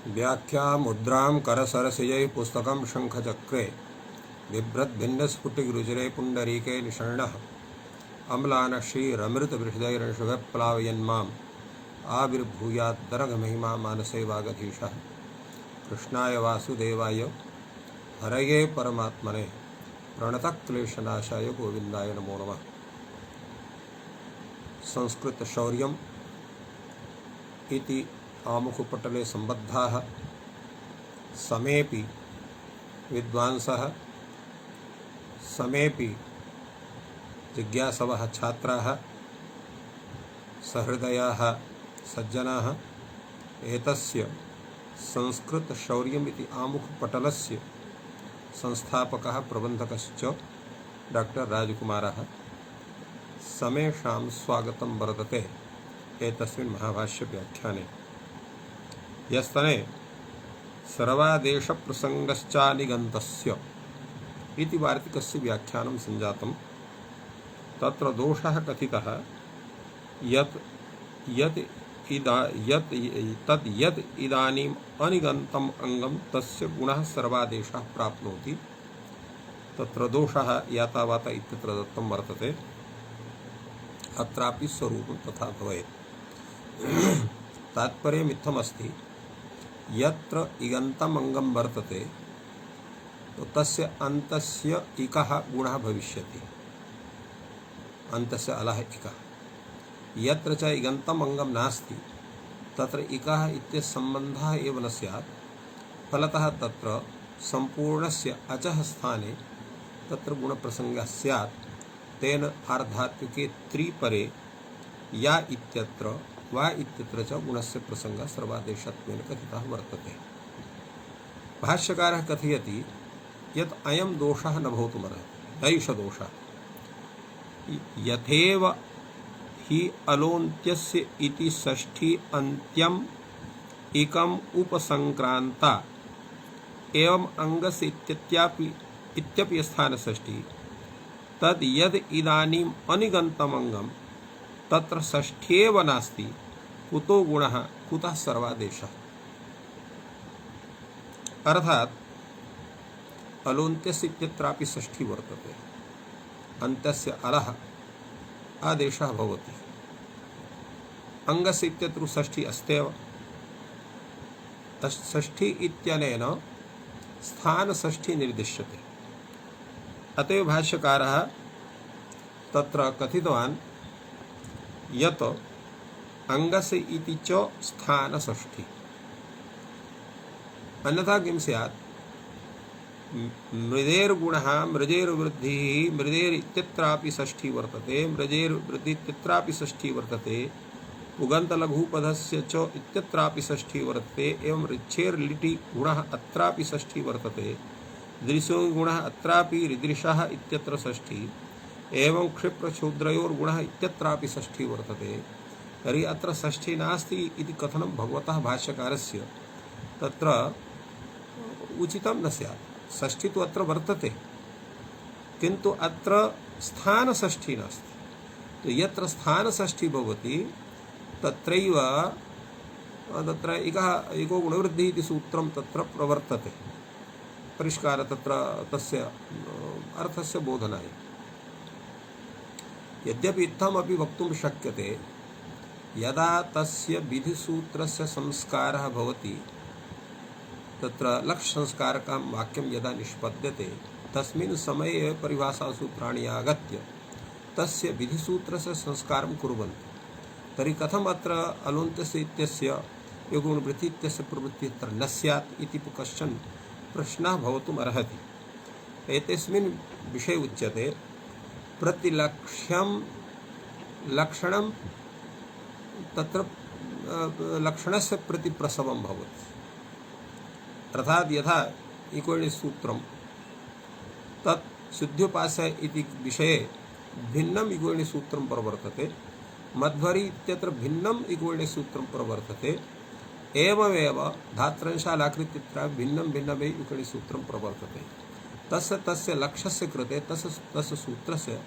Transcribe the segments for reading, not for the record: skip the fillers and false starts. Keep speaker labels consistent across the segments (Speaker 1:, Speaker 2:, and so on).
Speaker 1: व्याख्या मुद्रां करसरसिजैः पुस्तकं शङ्खचक्रे बिभ्रद्भिन्नस्फुटिगरुचिरे पुण्डरीके निषण्णः अम्लानः श्रीरमृतवृषदैरंशुभप्लावयन्माम् आविर्भूयाद्दरघमहिमा मानसे वागधीशः। कृष्णाय वासुदेवाय हरये परमात्मने प्रणतक्लेशनाशाय गोविन्दाय नमो नमः। संस्कृत शौर्यम् इति आमुखपटले सम्बद्धाः समेपि विद्वांसः समेपि जिज्ञासवः छात्राः सहृदयाः सज्जनाः एतस्य संस्कृतशौर्यम् इति आमुखपटलस्य संस्थापकः प्रबन्धकश्च डॉक्टर राजकुमारः समेषां स्वागतं वर्तते एतस्मिन् महाभाष्यव्याख्याने। यस्तने सर्वादेशप्रसङ्गश्चानिगन्तस्य इति वार्तिकस्य व्याख्यानं सञ्जातं। तत्र दोषः कथितः यत् इदानीम् अनिगन्तम् अङ्गं तस्य गुणः सर्वादेशः प्राप्नोति। तत्र दोषः यातावात इत्यत्र दत्तं वर्तते। अत्रापि स्वरूपं तथा भवेत्। तात्पर्यम् इत्थमस्ति, यत्र इगन्तम् अङ्गं वर्तते तो तस्य अन्तस्य इकः गुणः भविष्यति, अन्तस्य अलः इकः। यत्र च इगन्तम् अङ्गं नास्ति तत्र इकः इत्यस्य सम्बन्धः एव न स्यात्। फलतः तत्र सम्पूर्णस्य अचः स्थाने तत्र गुणप्रसङ्गः स्यात्। तेन आर्धात्विके त्रिपरे या इत्यत्र वा इत्यत्र च गुणस्य प्रसङ्गः सर्वादेशत्वेन कथितः वर्तते। भाष्यकारः कथयति यत् अयं दोषः न भवितुमर्हति, दैशदोषः। यथेव हि अलोन्त्यस्य इति षष्ठी अन्त्यम् एकम् उपसंक्रान्ता एवं अंगस्य इत्यपि स्थानषष्ठी तद् यद् इदानीम् अनिगन्तम् अङ्गं तत्र षष्ठ्येव नास्ति, कुतो गुणः कुतः सर्वादेशः। अर्थात् अलोन्त्यस्य इत्यत्रापि षष्ठी वर्तते, अन्तस्य अलः आदेशः भवति। अङ्गस्य इत्यत्र षष्ठी अस्त्येव। षष्ठी इत्यनेन स्थानषष्ठी निर्दिश्यते। अतएव भाष्यकारः तत्र कथितवान् यत् अङ्गस्य इति च स्थानषष्ठी। अन्यथा किं स्यात्, मृदेर्गुणः मृदेर्वृद्धिः मृदेरित्यत्रापि षष्ठी वर्तते, मृदेर्वृद्धित्यत्रापि षष्ठी वर्तते, उगन्तलघुपदस्य च इत्यत्रापि षष्ठी वर्तते। एवं ऋच्छेर्लिटि गुणः अत्रापि षष्ठी वर्तते, दृशो गुणः अत्रापि ऋदृशः इत्यत्र षष्ठी, एवं क्षिप्रक्षुद्रयोर्गुणः इत्यत्रापि षष्ठी वर्तते। तर्हि अत्र षष्ठी नास्ति इति कथनं भगवतः भाष्यकारस्य तत्र उचितं न स्यात्। षष्ठी तु अत्र वर्तते, किन्तु अत्र स्थानषष्ठी नास्ति। तो यत्र स्थानषष्ठी भवति तत्रैव तत्र एको गुणवृद्धिः इति सूत्रं तत्र प्रवर्तते। परिष्कार तत्र तस्य अर्थस्य बोधनाय। यद्यपि इत्थमपि वक्तुं शक्यते, यदा तस्य विधिसूत्रस्य संस्कारः भवति, तत्र लक्ष्यसंस्कारकं वाक्यं यदा निष्पद्यते तस्मिन् समये परिभाषासूत्राणि आगत्य तस्य विधिसूत्रस्य संस्कारं कुर्वन्ति। तर्हि कथम् अत्र अलोन्त्यस्य इत्यस्य योगुणवृत्ति इत्यस्य प्रवृत्तिः अत्र न स्यात् इति कश्चन प्रश्नः भवितुम् अर्हति। एतस्मिन् विषये उच्यते प्रतिलक्ष्यं लक्षणं तत्र लक्षणस्य प्रतिप्रसवं भवति। अर्थात् यथा इकोणिसूत्रं तत् सिद्ध्योपास्य इति विषये भिन्नम् इकोणिसूत्रं प्रवर्तते, मध्वरि इत्यत्र भिन्नम् इकोणिसूत्रं प्रवर्तते। एवमेव धात्रंशालाकृत्यत्र भिन्नं भिन्नमेव इकोणिसूत्रं प्रवर्तते। तस्य लक्ष्यस्य कृते तस्य सूत्रस्य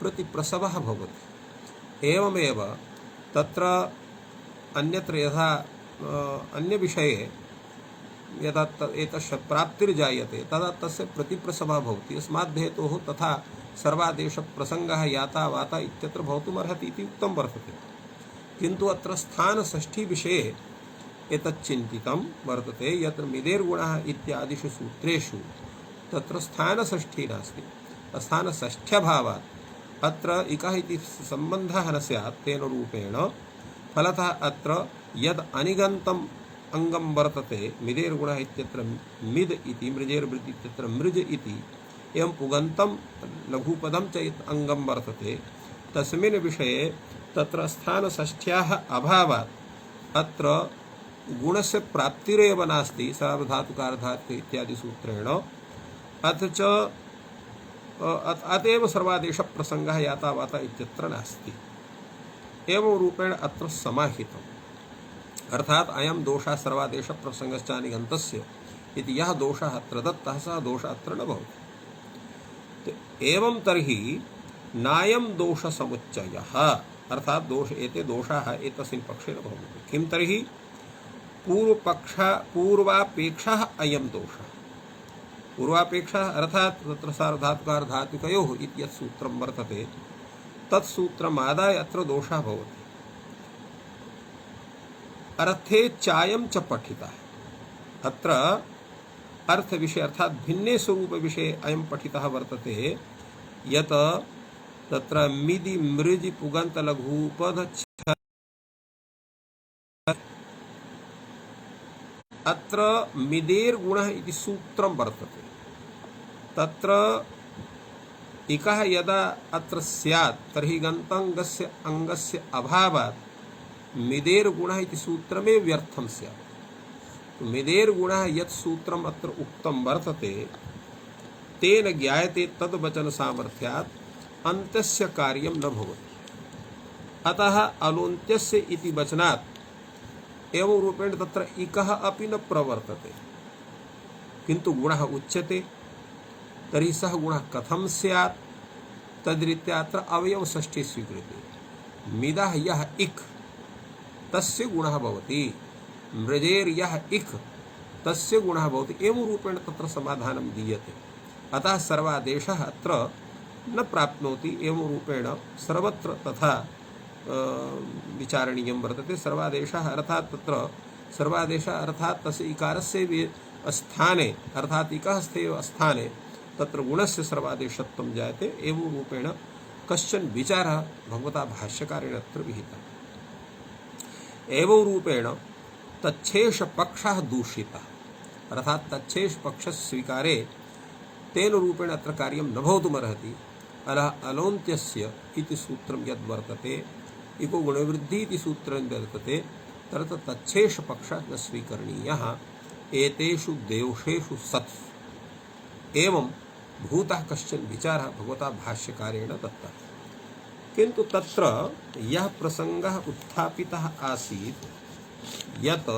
Speaker 1: प्रतिप्रसवः भवति। एवमेव तत्र अन्यत्र यथा अन्य विषये यदा एतस्य प्राप्तिर्जायते तदा तस्य प्रतिप्रसभा भवति। यस्मात् हेतोः तथा सर्वादेशप्रसङ्गः याता वाता इत्यत्र भवितुमर्हति इति उक्तं वर्तते। किन्तु अत्र स्थानषष्ठीविषये एतत् चिन्तितं वर्तते यत्र मिदेर्गुणः इत्यादिषु सूत्रेषु तत्र स्थानषष्ठी नास्ति। स्थानषष्ठ्यभावात् अत्र इकः इति सम्बन्धः न स्यात्। तेन रूपेण फलतः अत्र यद् अनिगन्तम् अंगम वर्तते मिदेर्गुणः इत्यत्र मिद इति, मृजेर्वृत्ति इत्यत्र मृज इति, एवं पुगन्तं लघुपदं च यत् अंगम वर्तते तस्मिन् विषये तत्र स्थानषष्ठ्याः अभावात् अत्र गुणस्य प्राप्तिरेव नास्ति सार्वधातुकार्धातुक इत्यादि सूत्रेण। अथ च अतएव सर्वादेशप्रसङ्गः याता वाता इत्यत्र नास्ति। एवं रूपेण अत्र समाहितम्। अर्थात अयं दोषः सर्वादेशप्रसङ्गश्चानिगन्तस्य इति यः दोषः अत्र दत्तः सः दोषः अत्र न भवति। एवं तर्हि नायं दोषसमुच्चयः, अर्थात दोष एते दोषाः एतस्मिन् पक्षे न भवन्ति। किं तर्हि पूर्वापेक्षः अयं दोषः। पूर्वापेक्षः अर्थात तत्र सार्वधातुकार्धातुकयोः इत्यत् सूत्रं वर्तते तत्सूत्रमादाय अत्र दोषः भवति। अर्थे चायं च पठितः, अत्र अर्थ विषय अर्थात भिन्ने स्वरूप विषये अयं पठितः वर्तते यत् तत्र मिदि मृजि पुगन्त लघुपद अत्र मिदेर्गुणः इति सूत्रं वर्तते। तत्र इकः यदा अत्र स्यात् तर्हि गन्तङ्गस्य अङ्गस्य अभावात् मिदेर्गुणः इति सूत्रमे व्यर्थं स्यात्। मिदेर्गुणः यत् सूत्रम् अत्र उक्तं वर्तते तेन ज्ञायते तद्वचन सामर्थ्यात् अन्त्यस्य कार्यं न भवति। अतः अलोन्त्यस्य इति वचनात् एवं रूपेण तत्र इकः अपि न प्रवर्तते, किन्तु गुणः उच्यते। तर्हि सः गुणः कथं स्यात्? तद्रीत्या अत्र अवयवषष्ठी स्वीक्रियते। मिदः यः इक् तस्य गुणः भवति, मृजेर्यः इक् तस्य गुणः भवति। एवं रूपेण तत्र समाधानं दीयते। अतः सर्वादेशः अत्र न प्राप्नोति। एवं रूपेण सर्वत्र तथा विचारणीयं वर्तते। सर्वादेशः अर्थात् तत्र सर्वादेशः अर्थात् तस्य इकारस्य स्थाने अर्थात् इकः स्थाने तत्र गुणस्य सर्वादेशत्वं जायते। एवं रूपेण कश्चन विचारः भगवता भाष्यकारेण अत्र विहितः। एवं रूपेण तच्छेष पक्षः दूषितः, अर्थात तच्छेष पक्षस्य स्वीकारे तेन रूपेण अत्र कार्यं न भवितुमर्हति। अलोन्त्यस्य इति सूत्रं यद् वर्तते, इको गुणवृद्धि इति सूत्रं वर्तते, तत्र तच्छेष पक्षः न स्वीकरणीयः एतेषु दोषेषु सत्सु। एवं भूतः कश्चन विचारः भगवता भाष्यकारेण दत्तः। किन्तु तत्र यः प्रसङ्गः उत्थापितः आसीत् यत्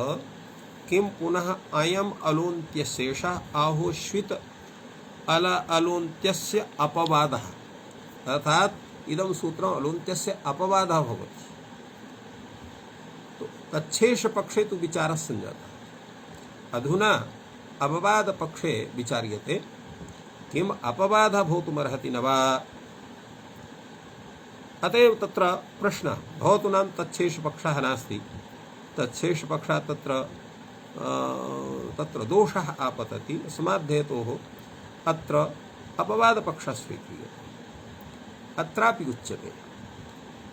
Speaker 1: किं पुनः अयम् अलोन्त्यशेषः आहोश्वित अलोन्त्यस्य अपवादः, अर्थात इदं सूत्रम् अलोन्त्यस्य अपवादः भवति। तो तच्छेष पक्षे तु विचारः सञ्जातः। अधुना अपवाद पक्षे विचार्यते किम् अपवादः भवितुमर्हति न वा। अतएव तत्र प्रश्नः भवतु नाम तच्छेष पक्षः नास्ति। तच्छेष पक्षात् तत्र दोषः आपतति। अस्माद् हेतोः अत्र अपवाद पक्षः स्वीक्रियते। अत्रापि उच्यते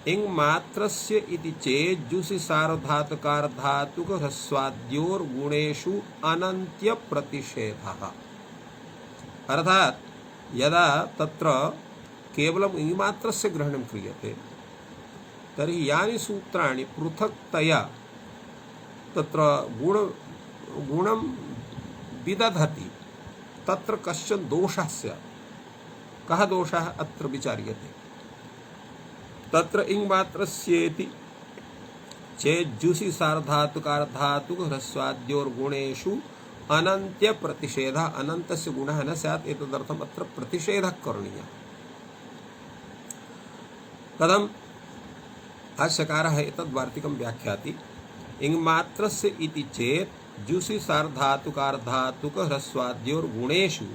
Speaker 1: इङ् मात्रस्य इति चेत् जुसि सार्वधातुकार्धातुक ह्रस्वाद्योर्गुणेषु अनन्त्य प्रतिषेधः। अर्थात यदा तत्र केवलम् इङ् मात्रस्य ग्रहणं क्रियते तर्हि यानि सूत्राणि पृथक्तया तत्र गुणं विदधति तत्र कश्चन दोषः स्यात्। कः दोषः अत्र विचार्यते? तत्र इङ् मात्रस्येति चेज्जुषि सार्वधातुकार्धातुक ह्रस्वाद्योर्गुणेषु अनन्त्य प्रतिषेधः। अनन्तस्य गुणः न स्यात्, एतदर्थम् अत्र प्रतिषेधः करणीयः। कथं? भाष्यकारः एतद् वार्तिकं व्याख्याति इङ् मात्रस्य इति चेत् जुषि सार्धातुकार्धातुक ह्रस्वाद्योर्गुणेषु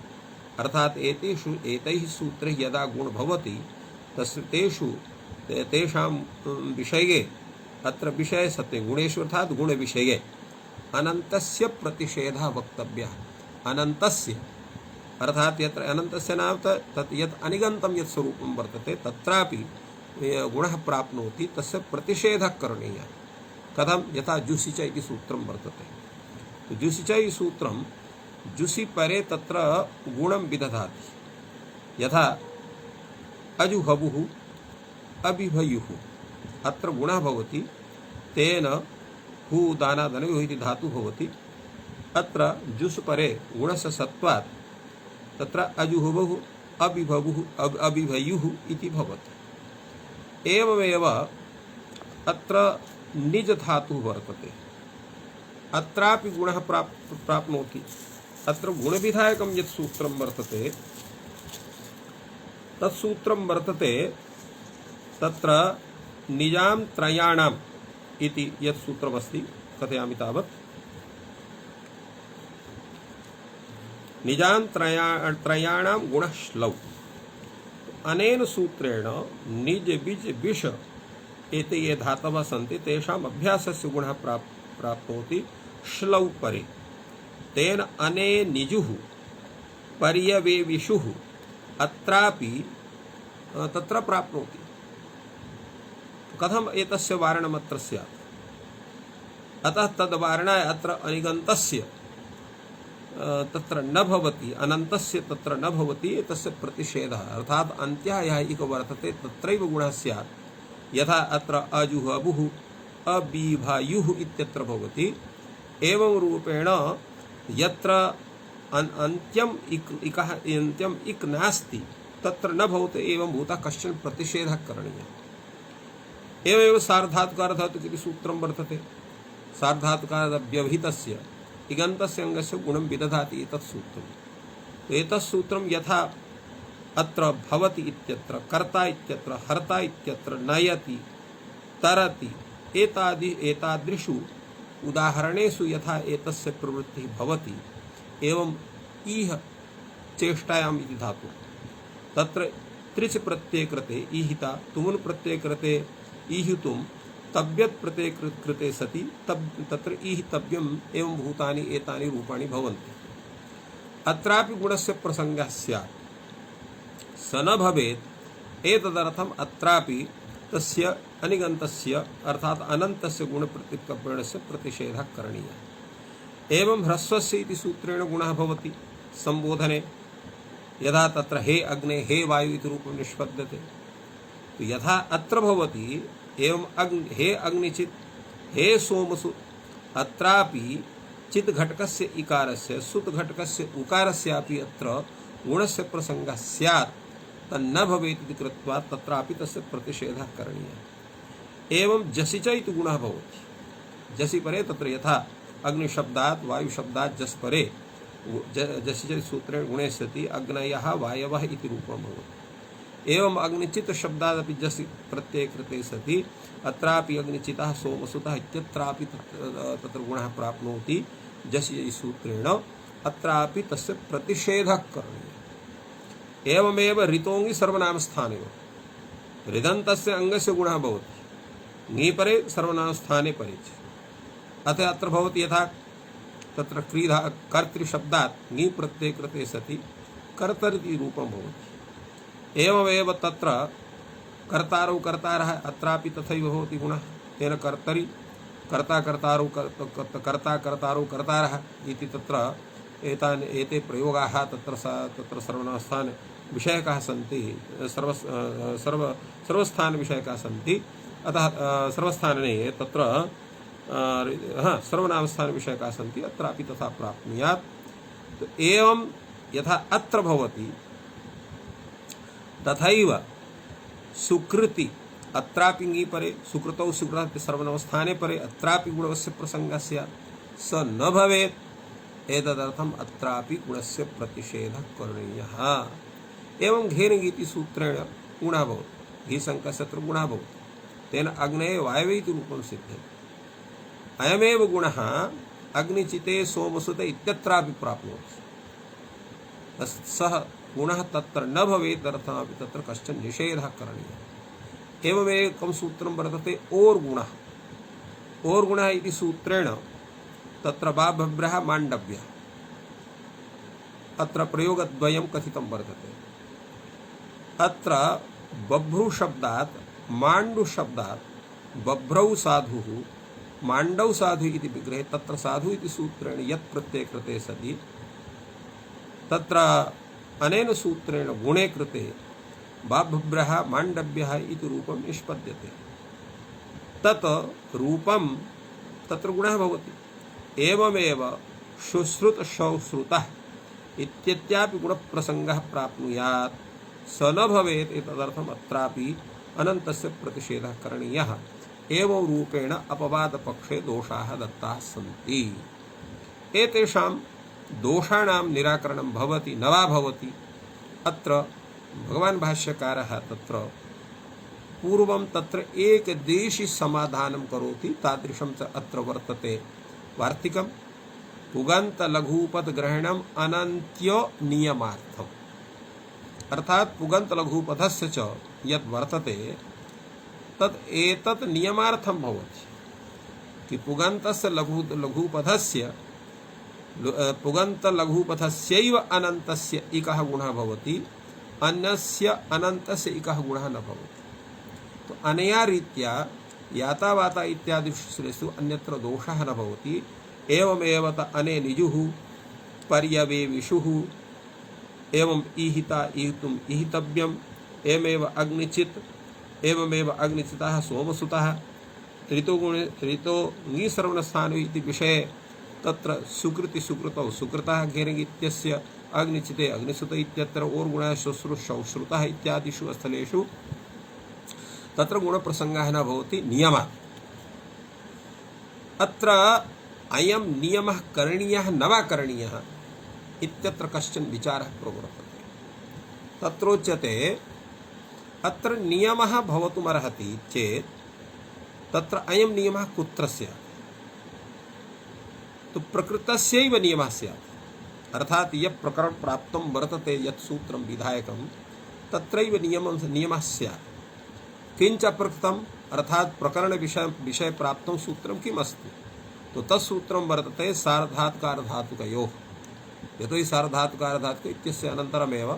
Speaker 1: अर्थात एतेषु एतैः सूत्रैः यदा गुण भवति तस्य तेषां विषये अत्र विषय सत्य गुणेषु अर्थात गुण विषये अनन्तस्य प्रतिषेधः वक्तव्यः। अनन्तस्य अर्थात यत्र अनन्तस्य नाम तत् यत् अनिगन्तं यत् स्वरूपं वर्तते तत्रापि गुणः प्राप्नोति तस्य प्रतिषेधः करणीयः। कथं? यथा जुषिच इति सूत्रं वर्तते। तो जुषिच इति सूत्रं जुषि परे तत्र गुणं विदधाति। यथा अजुहवुः अभिभयुः अत्र गुणः भवति, तेन हु दानादनयोः इति धातुः भवति। अत्र जुस् परे गुणस्य सत्त्वात् तत्र अजुहवुः अभिभवुः अभिभयुः इति भवति। एवमेव अत्र निज धातुः वर्तते, अत्रापि गुणः प्राप्नोति। अत्र गुणविधायकं यत् सूत्रं वर्तते तत् सूत्रं वर्तते तत्र निजां त्रयाणाम् इति यत् सूत्रमस्ति कथयामि तावत्। निजां त्रयाणां गुणः श्लौ। अनेन सूत्रेण निज बीज विष एते ये धातवः सन्ति तेषाम् अभ्यासस्य गुणः प्राप्नोति श्लौ परे। तेन अने निजुः पर्यवेविषुः अत्रापि तत्र प्राप्नोति। कथम एतस्य वारणम् अत्र स्यात्? अतः तद्वारणाय अत्र अनिगन्तस्य तत्र न भवति, अनन्तस्य तत्र न भवति, एतस्य प्रतिषेधः अर्थात अन्त्यः यः इक वर्तते तत्रैव गुणः स्यात्। यथा अत्र अजुहवुः अबिभायुः इत्यत्र भवति, एवं रूपेण यत्र अन्त्यम् इकः अन्त्यम् इक् नास्ति तत्र न भवति, एवं भूतः कश्चन प्रतिषेधः करणीयः। एवमेव सार्धातुकार्धातुक इति सूत्रं वर्तते। सार्धातुकार्धव्यवहितस्य इगन्तस्य अङ्गस्य गुणं विदधाति एतत् सूत्रम्। एतत् सूत्रं यथा अत्र भवति इत्यत्र, कर्ता इत्यत्र, हर्ता इत्यत्र, नयति, तरति एतादृशु उदाहरणेषु यथा एतस्य प्रवृत्तिः भवति, एवं इह चेष्टायाम् इति धातुः तत्र त्रिच प्रत्यय कृते ईहिता, तुमुन् प्रत्यय कृते ईहितुं, तव्यत् प्रत्यय कृते सति तत्र ईहितव्यम् एवं भूतानि एतानि रूपाणि भवन्ति। अत्रापि गुणस्य प्रसंगः स्यात्, स न भवेत्। एतदर्थम् अत्रापि तस्य अनिगन्तस्य अर्थात अनन्तस्य गुणप्रतिपन्नस्य प्रतिषेधः करणीयः। एवं ह्रस्वस्य इति सूत्रेण गुणः भवति संबोधने। यथा तत्र हे अग्ने हे वायु इति रूपं निष्पद्यते, तो यथा अत्र भवति एवं हे अग्निचित् हे सोमसु, अत्रापि चित् घटकस्य इकारस्य सुत् घटकस्य उकारस्यापि अत्र गुणस्य प्रसंगः स्यात्, तन्न भवेत् इति कृत्वा तत्रापि तस्य प्रतिषेधः करणीयः। एवं जसि च इति गुणः भवति। जसि परे तत्र यथा अग्निशब्दात् वायुशब्दात् जस् परे जसि च सूत्रेण गुणे सति अग्नयः वायवः इति रूपं भवति। एवं अग्निचित् शब्दादपि जसि प्रत्यय कृते सति अत्रापि अग्निचितः सोमसुतः इत्यत्रापि तत्र गुणः प्राप्नोति जसि सूत्रेण, अत्रापि तस्य प्रतिषेधः करणीयः। एवमेव ऋतोङि सर्वनामस्थानयोः ऋदन्तस्य अङ्गस्य गुणः भवति ङीपरे सर्वनामस्थाने परे च। अतः अत्र भवति यथा तत्र क्रीधा कर्तृशब्दात् ङी प्रत्यय कृते सति कर्तरिति रूपं भवति। एवमेव तत्र कर्तारौ कर्तारः अत्रापि तथैव भवति गुणः। तेन कर्तरि कर्ता कर्तारौ कर्ता कर्तारौ कर्तारः इति तत्र एते प्रयोगाः तत्र सर्वनामस्थान विषयकाः सन्ति, सर्वस्थान विषयकाः सन्ति। अतः सर्वस्थाने तत्र सर्वनामस्थान विषयकाः सन्ति, अत्रापि तथा प्राप्नुयात्। तो एवं यथा अत्र भवति तथैव सुकृति अत्रापि ङी परे सुकृतौ सुकृत सर्वनामस्थाने परे अत्रापि गुणस्य प्रसंगः स्यात्, स न भवेत्। एतदर्थम् अत्रापि गुणस्य प्रतिषेधः करणीयः। एवं घेनगीति सूत्रेण गुणः भवति, घीसङ्कस्य अत्र गुणः भवति, तेन अग्नये वायवे इति रूपं सिद्ध्यति। अयमेव गुणः अग्निचिते सोमसुत इत्यत्रापि प्राप्नोति। सः गुणः तत्र न भवेत् अर्थापि तत्र कश्चन निषेधः करणीयः। एवमेकं सूत्रं वर्तते ओर् गुणः। ओर् गुणः इति सूत्रेण तत्र बाभव्यः माण्डव्यः अत्र प्रयोगद्वयं कथितं वर्तते। अत्र बभ्रू शब्दात् माण्डु शब्दात् बभ्रौ साधुः माण्डौ साधु इति विग्रहे तत्र साधु इति सूत्रेण यत् प्रत्यये कृते सति तत्र अनेन सूत्रेण गुणे कृते बाभव्यः माण्डव्यः इति रूपं निष्पद्यते। तत् रूपं तत्र गुणः भवति। एवमेव शुश्रुत सौश्रुतः इत्यत्रापि गुणप्रसङ्गः प्राप्नुयात् स न भवेत्। एतदर्थम् अत्रापि अनन्तस्य प्रतिषेधः करणीयः। एवं रूपेण अपवादपक्षे दोषाः दत्ताः सन्ति। एतेषां दोषाणां निराकरणं भवति न वा भवति। अत्र भगवान् भाष्यकारः तत्र पूर्वं तत्र एकदेशी समाधानं करोति। तादृशं च अत्र वर्तते वार्तिकं पुगन्त लघुपदग्रहणम् अनन्त्य नियमार्थम्। अर्थात् पुगन्त लघुपदस्य च यत् वर्तते तत् एतत् नियमार्थं भवति कि पुगन्तस्य लघुपदस्य पुगन्त लघुपथस्यैव अनन्तस्य इकः गुणः भवति, अन्यस्य अनन्तस्य इकः गुणः न भवति। तो अनया रीत्या यातावाता इत्यादि सूत्रेषु अन्यत्र दोषः न भवति। एवमेव अने निजुः पर्यवेविषुः एवं ईहिता ईहितुम् ईहितव्यम् एवमेव अग्निचित् एवमेव अग्निचितः सोमसुतः त्रितो ङीसर्वणस्थानो इति विषये तत्र सुकृति सुकृतौ सुकृतः घेरङ् इत्यस्य अग्निचिते अग्निसुत इत्यत्र ओर्गुणः शुश्रूषौश्रुतः इत्यादिषु स्थलेषु तत्र गुणप्रसङ्गः न भवति नियमः। अत्र अयं नियमः करणीयः न वा करणीयः इत्यत्र कश्चन विचारः प्रवर्तते। तत्रोच्यते अत्र नियमः भवितुमर्हति चेत् तत्र अयं नियमः कुत्र स्यात्? तो प्रकृतस्यैव नियमः स्यात्। अर्थात् यत् प्रकरणं प्राप्तं वर्तते यत् सूत्रं विधायकं तत्रैव नियमः स्यात्। किंच प्रकृतम् अर्थात् प्रकरण विषय प्राप्तं सूत्रं किम् अस्ति? तो तत्सूत्रं वर्तते सार्वधातुकार्धधातुकयोः। यतोहि सार्वधातुकार्धधातुक इत्यस्य अनन्तरमेव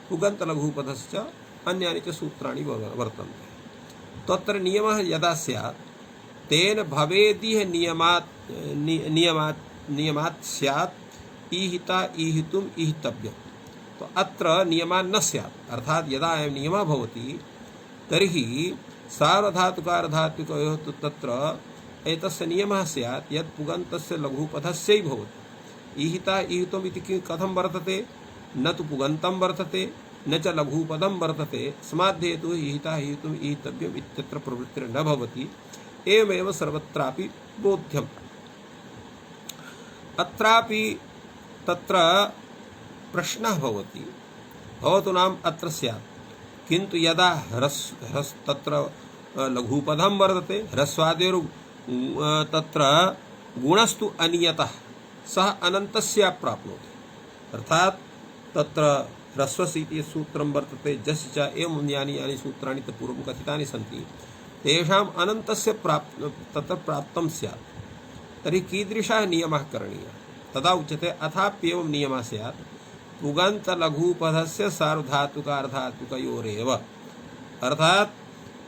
Speaker 1: पुगन्तलघुपदश्च अन्यानि च सूत्राणि वर्तन्ते। तत्र नियमः यदा स्यात् तेन भवेदिह नियमात् स्यात् ईहिता ईहितुम् ईहितव्यम्। तो अत्र नियमः न स्यात्। अर्थात् यदा अयं नियमः भवति तर्हि सार्वधातुकार्धधातुकयोः तु तत्र एतस्य नियमः स्यात् यत् पुगन्तस्य लघुपदस्यैव भवति। ईहिता ईहितुम् इति कथं वर्तते? न तु पुगन्तं वर्तते न च लघुपदं वर्तते। स्माद्धेतुः ईहिता ईहितुम् ईहितव्यम् इत्यत्र प्रवृत्तिर्न भवति। एवमेव सर्वत्रापि बोध्यम्। अत्रापि तत्र प्रश्नः भवति भवतु नाम अत्र स्यात् किन्तु यदा तत्र लघुपदं वर्तते ह्रस्वादेर् तत्र गुणस्तु अनियतः सः अनन्तस्य प्राप्नोति। अर्थात् तत्र ह्रस्वस् इति सूत्रं वर्तते जस्य च एवं यानि सूत्राणि पूर्वं कथितानि सन्ति तेषाम् अनन्तस्य तत्र प्राप्तं स्यात्। तर्हि कीदृशः नियमः करणीयः? तदा उच्यते अथाप्येवं नियमः स्यात् पुगन्त लघुपदस्य सार्वधातुकार्धधातुकयोरेव। अर्थात्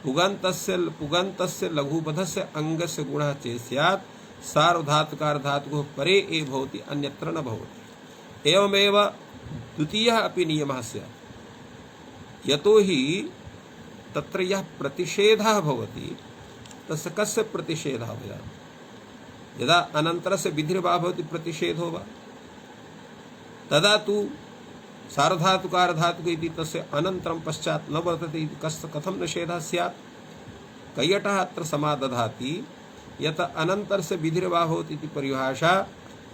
Speaker 1: पुगन्तस्य लघुपदस्य अङ्गस्य गुणः चेत् स्यात् सार्वधातुकार्धधातुकः परे एव भवति अन्यत्र न भवति। एवमेव द्वितीयः अपि नियमः स्यात्। यतोहि तत्र यः प्रतिषेधः भवति तस्य कस्य प्रतिषेधः भवेत्? यदा अनन्तरस्य विधिर्वा भवति प्रतिषेधो वा तदा तु सार्वधातुकार्धधातुक इति तस्य अनन्तरं पश्चात् न वर्तते इति कथं निषेधः स्यात्? कैयटः अत्र समादधाति यत् अनन्तरस्य विधिर्वा भवति इति परिभाषा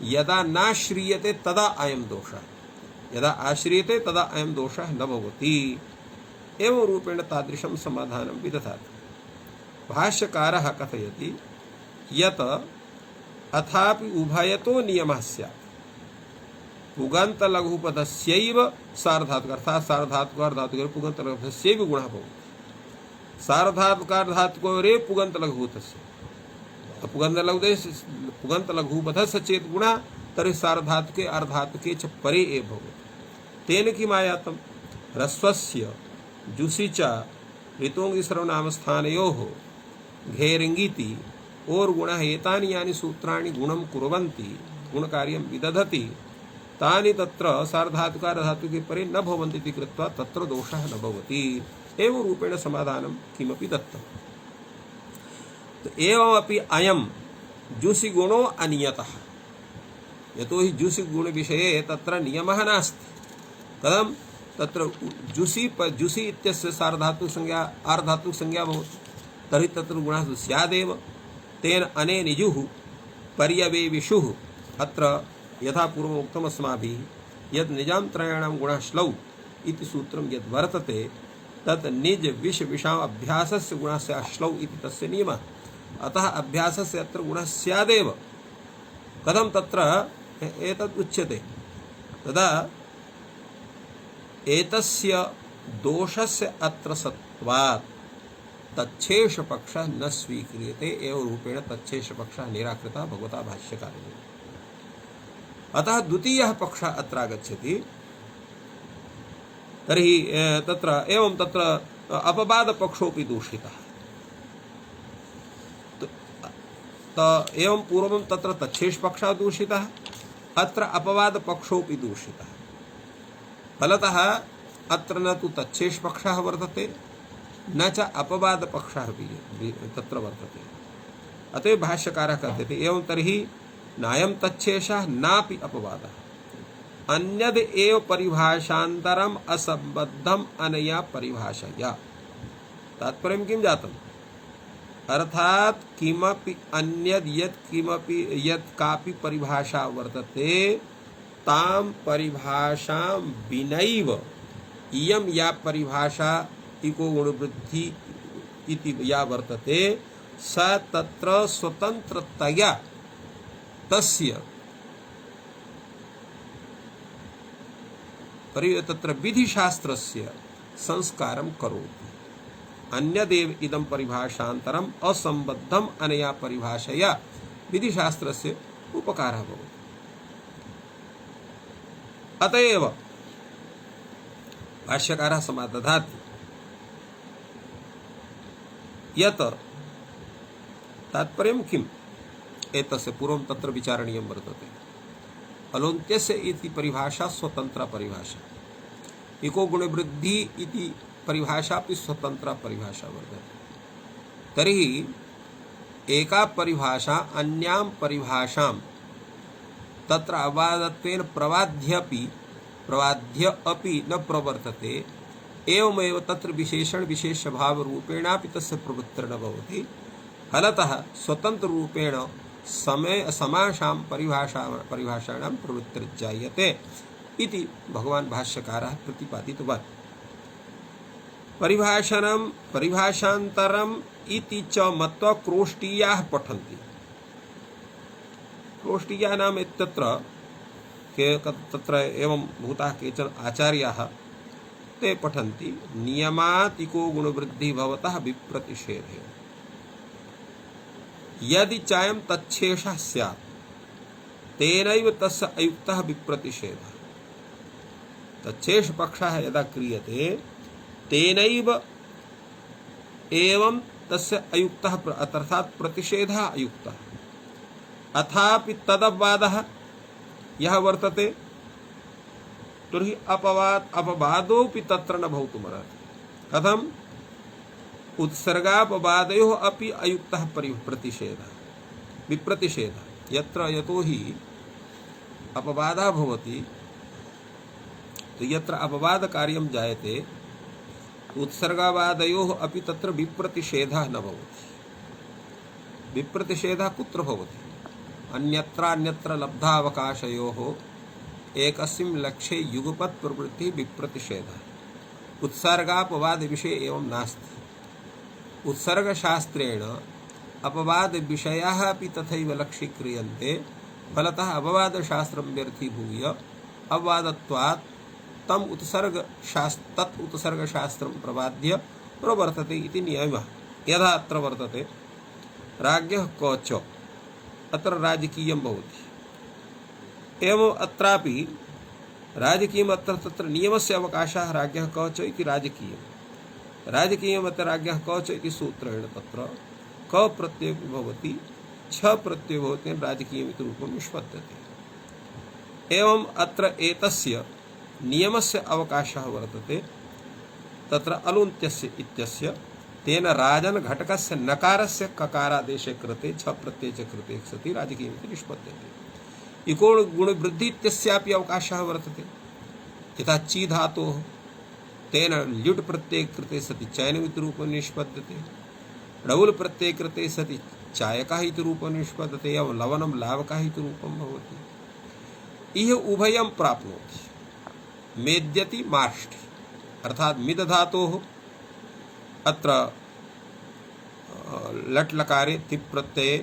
Speaker 1: यदा नाश्रीयते तदा अयं दोषः, यदा आश्रीयते तदा अयं दोषः न भवति। एवं रूपेण तादृशं समाधानं विदधाति। भाष्यकारः कथयति यत् अथापि उभयतो नियमः स्यात्। पुगंत लघुपदस्यैव सार्वधातुक अर्थात सार्वधातुक पुगंत लघुपदस्यैव गुणः भवति। सार्वधातुकार्धातुकोरे पुगंत लघुपदस्य पुगंत लघुपदस्य चेत् गुणः तर्हि सार्वधातुके अर्धातुके च परे एव भवति। तेन किम् आयातम्? ह्रस्वस्य जुसि च ऋतोङ्गि सर्वनामस्थानयोः घेरिङिति और गुणः एतानि यानि सूत्राणि गुणं कुर्वन्ति गुणकार्यं विदधति तानि तत्र सार्वधातुकार्धातुके परे न भवन्ति इति कृत्वा तत्र दोषः न भवति। एवं रूपेण समाधानं किमपि दत्तम्। तो एवमपि अयं जुसि गुणो अनियतः, यतोहि जुसि गुण विषये तत्र नियमः नास्ति। कथं? तत्र जुसि इत्यस्य सार्वधातुक संज्ञा आर्धातुक संज्ञा भवति, तर्हि तत्र गुणः स्यादेव। तेन अनेन जुः पर्यवेविषुः अत्र यथा पूर्वम् उक्तम् अस्माभिः यद् निजान्तराणां गुणः श्लौ इति सूत्रं यद् वर्तते तत् निज विष विषाम अभ्यासस्य गुणस्य श्लौ इति तस्य नियमः। अतः अभ्यासस्य अत्र गुणः स्यादेव। कथं तत्र एतद् उच्यते? तदा एतस्य दोषस्य अत्र सत्त्वात् तच्छेषपक्षः न स्वीक्रियते। एवं रूपेण तच्छेषपक्षः निराकृतः भगवता भाष्यकारेण। अतः द्वितीयः पक्षः अत्र आगच्छति। तर्हि तत्र अपवादपक्षोऽपि दूषितः। एवं पूर्वं तत्र तच्छेषपक्षः दूषितः, अत्र अपवादपक्षोऽपि दूषितः। फलतः अत्र न तु तच्छेषपक्षः वर्तते न च अपवादपक्षः तत्र वर्तते। अतः भाष्यकारः कथयति एवं तर्हि नायं तच्छेषः नापि अपवादः अन्यद् एव परिभाषान्तरम् असम्बद्धम् अनया परिभाषया। तात्पर्यं किं जातम्? अर्थात किमपि अन्यद् यत् कापि परिभाषा वर्तते तां परिभाषां विनैव इयं या परिभाषा इको गुणवृद्धि इति या वर्तते सा तत्र स्वतन्त्रतया तस्य तत्र विधिशास्त्रस्य संस्कारं करोति। अन्यदेव इदं परिभाषान्तरम् असम्बद्धम् अनया परिभाषया विधिशास्त्रस्य उपकारः भवति। अतएव भाष्यकारः समादधाति यत् तात्पर्यं किम्? एतस्य पूर्वं तत्र विचारणीयं वर्तते। अलोन्त्यस्य इति परिभाषा स्वतन्त्रा परिभाषा, इको गुणवृद्धि इति परिभाषा अपि स्वतन्त्रा परिभाषा वर्तते। तर्हि एका परिभाषा अन्यां परिभाषां तत्र अबाधत्वेन प्रवाद्य अपि न प्रवर्तते। एवमेव तत्र विशेषण विशेष भाव रूपेणापि तस्य प्रवृत्तिर्न भवति। फलतः स्वतंत्र रूपेण समासां परिभाषाणां प्रवृत्तिर्जायते इति भगवान् भाष्यकारः प्रतिपादितवान्। परिभाषान्तरम् इति च मत्वा क्रोष्टीयाः पठन्ति। क्रोष्टीयाः नाम तत्र एवं भूताः केचन आचार्याः ते पठन्ति नियमात् इको गुणवृद्धि भवतः विप्रतिषेधे यदि चायं तच्छेषः स्यात् तेनैव तस्य अयुक्तः विप्रतिषेधः। तच्छेष पक्षः यदा क्रियते तेनैव एवं तस्य अयुक्तः अर्थात् प्रतिषेधः अयुक्तः। अथापि तदपवादः यः वर्तते तर्हि अपवादोऽपि तत्र न भवितुमर्हति। कथम्? उत्सर्गापवादयोः अपि अयुक्तः प्रतिषेधः विप्रतिषेधः। यतोहि अपवादः भवति तो यत्र अपवाद कार्यं जायते उत्सर्गावादयोः अपि तत्र विप्रतिषेधः न भवति। विप्रतिषेधः कुत्र भवति? अन्यत्र लब्धावकाशयोः एकस्मिन् लक्ष्ये युगपत् प्रवृत्ति विप्रतिषेधः। उत्सर्गापवाद विषये एवं नास्ति। उत्सर्गशास्त्रेण अपवाद विषयाः अपि तथैव लक्ष्यीक्रियन्ते फलतः अपवादशास्त्रं व्यर्थीभूय अपवादत्वात् तत् उत्सर्गशास्त्रं प्रबाद्य प्रवर्तते इति नियमः। यथा अत्र वर्तते राज्ञः क च अत्र राजकीयं भवति एवम् अत्रापि राजकीयम् अत्र तत्र नियमस्य अवकाशः राज्ञः क च इति राजकीयम् अत्र राज्ञः क च इति सूत्रेण तत्र क प्रत्ययो भवति छ प्रत्ययो भवति राजकीयम् इति रूपं निष्पद्यते। एवम् अत्र एतस्य नियमस्य अवकाशः वर्तते तत्र अलुन्त्यस्य इत्यस्य तेन राजन घटकस्य नकारस्य ककारादेशे कृते छ प्रत्यये च कृते सति राजकीयम् इति निष्पद्यते। इको गुणवृद्धि इत्यस्यापि अवकाशः वर्तते यथा ची धातोः तेन ल्युट् प्रत्यये कृते सति चयनम् इति रूपं निष्पद्यते। णौल् प्रत्यये कृते सति चायकः इति रूपं निष्पद्यते एवं लवनं लावकः इति रूपं भवति। इह उभयं प्राप्नोति मेद्यति माष्टि अर्थात मिद धातोः अत्र लट् लकारे तिप् प्रत्यये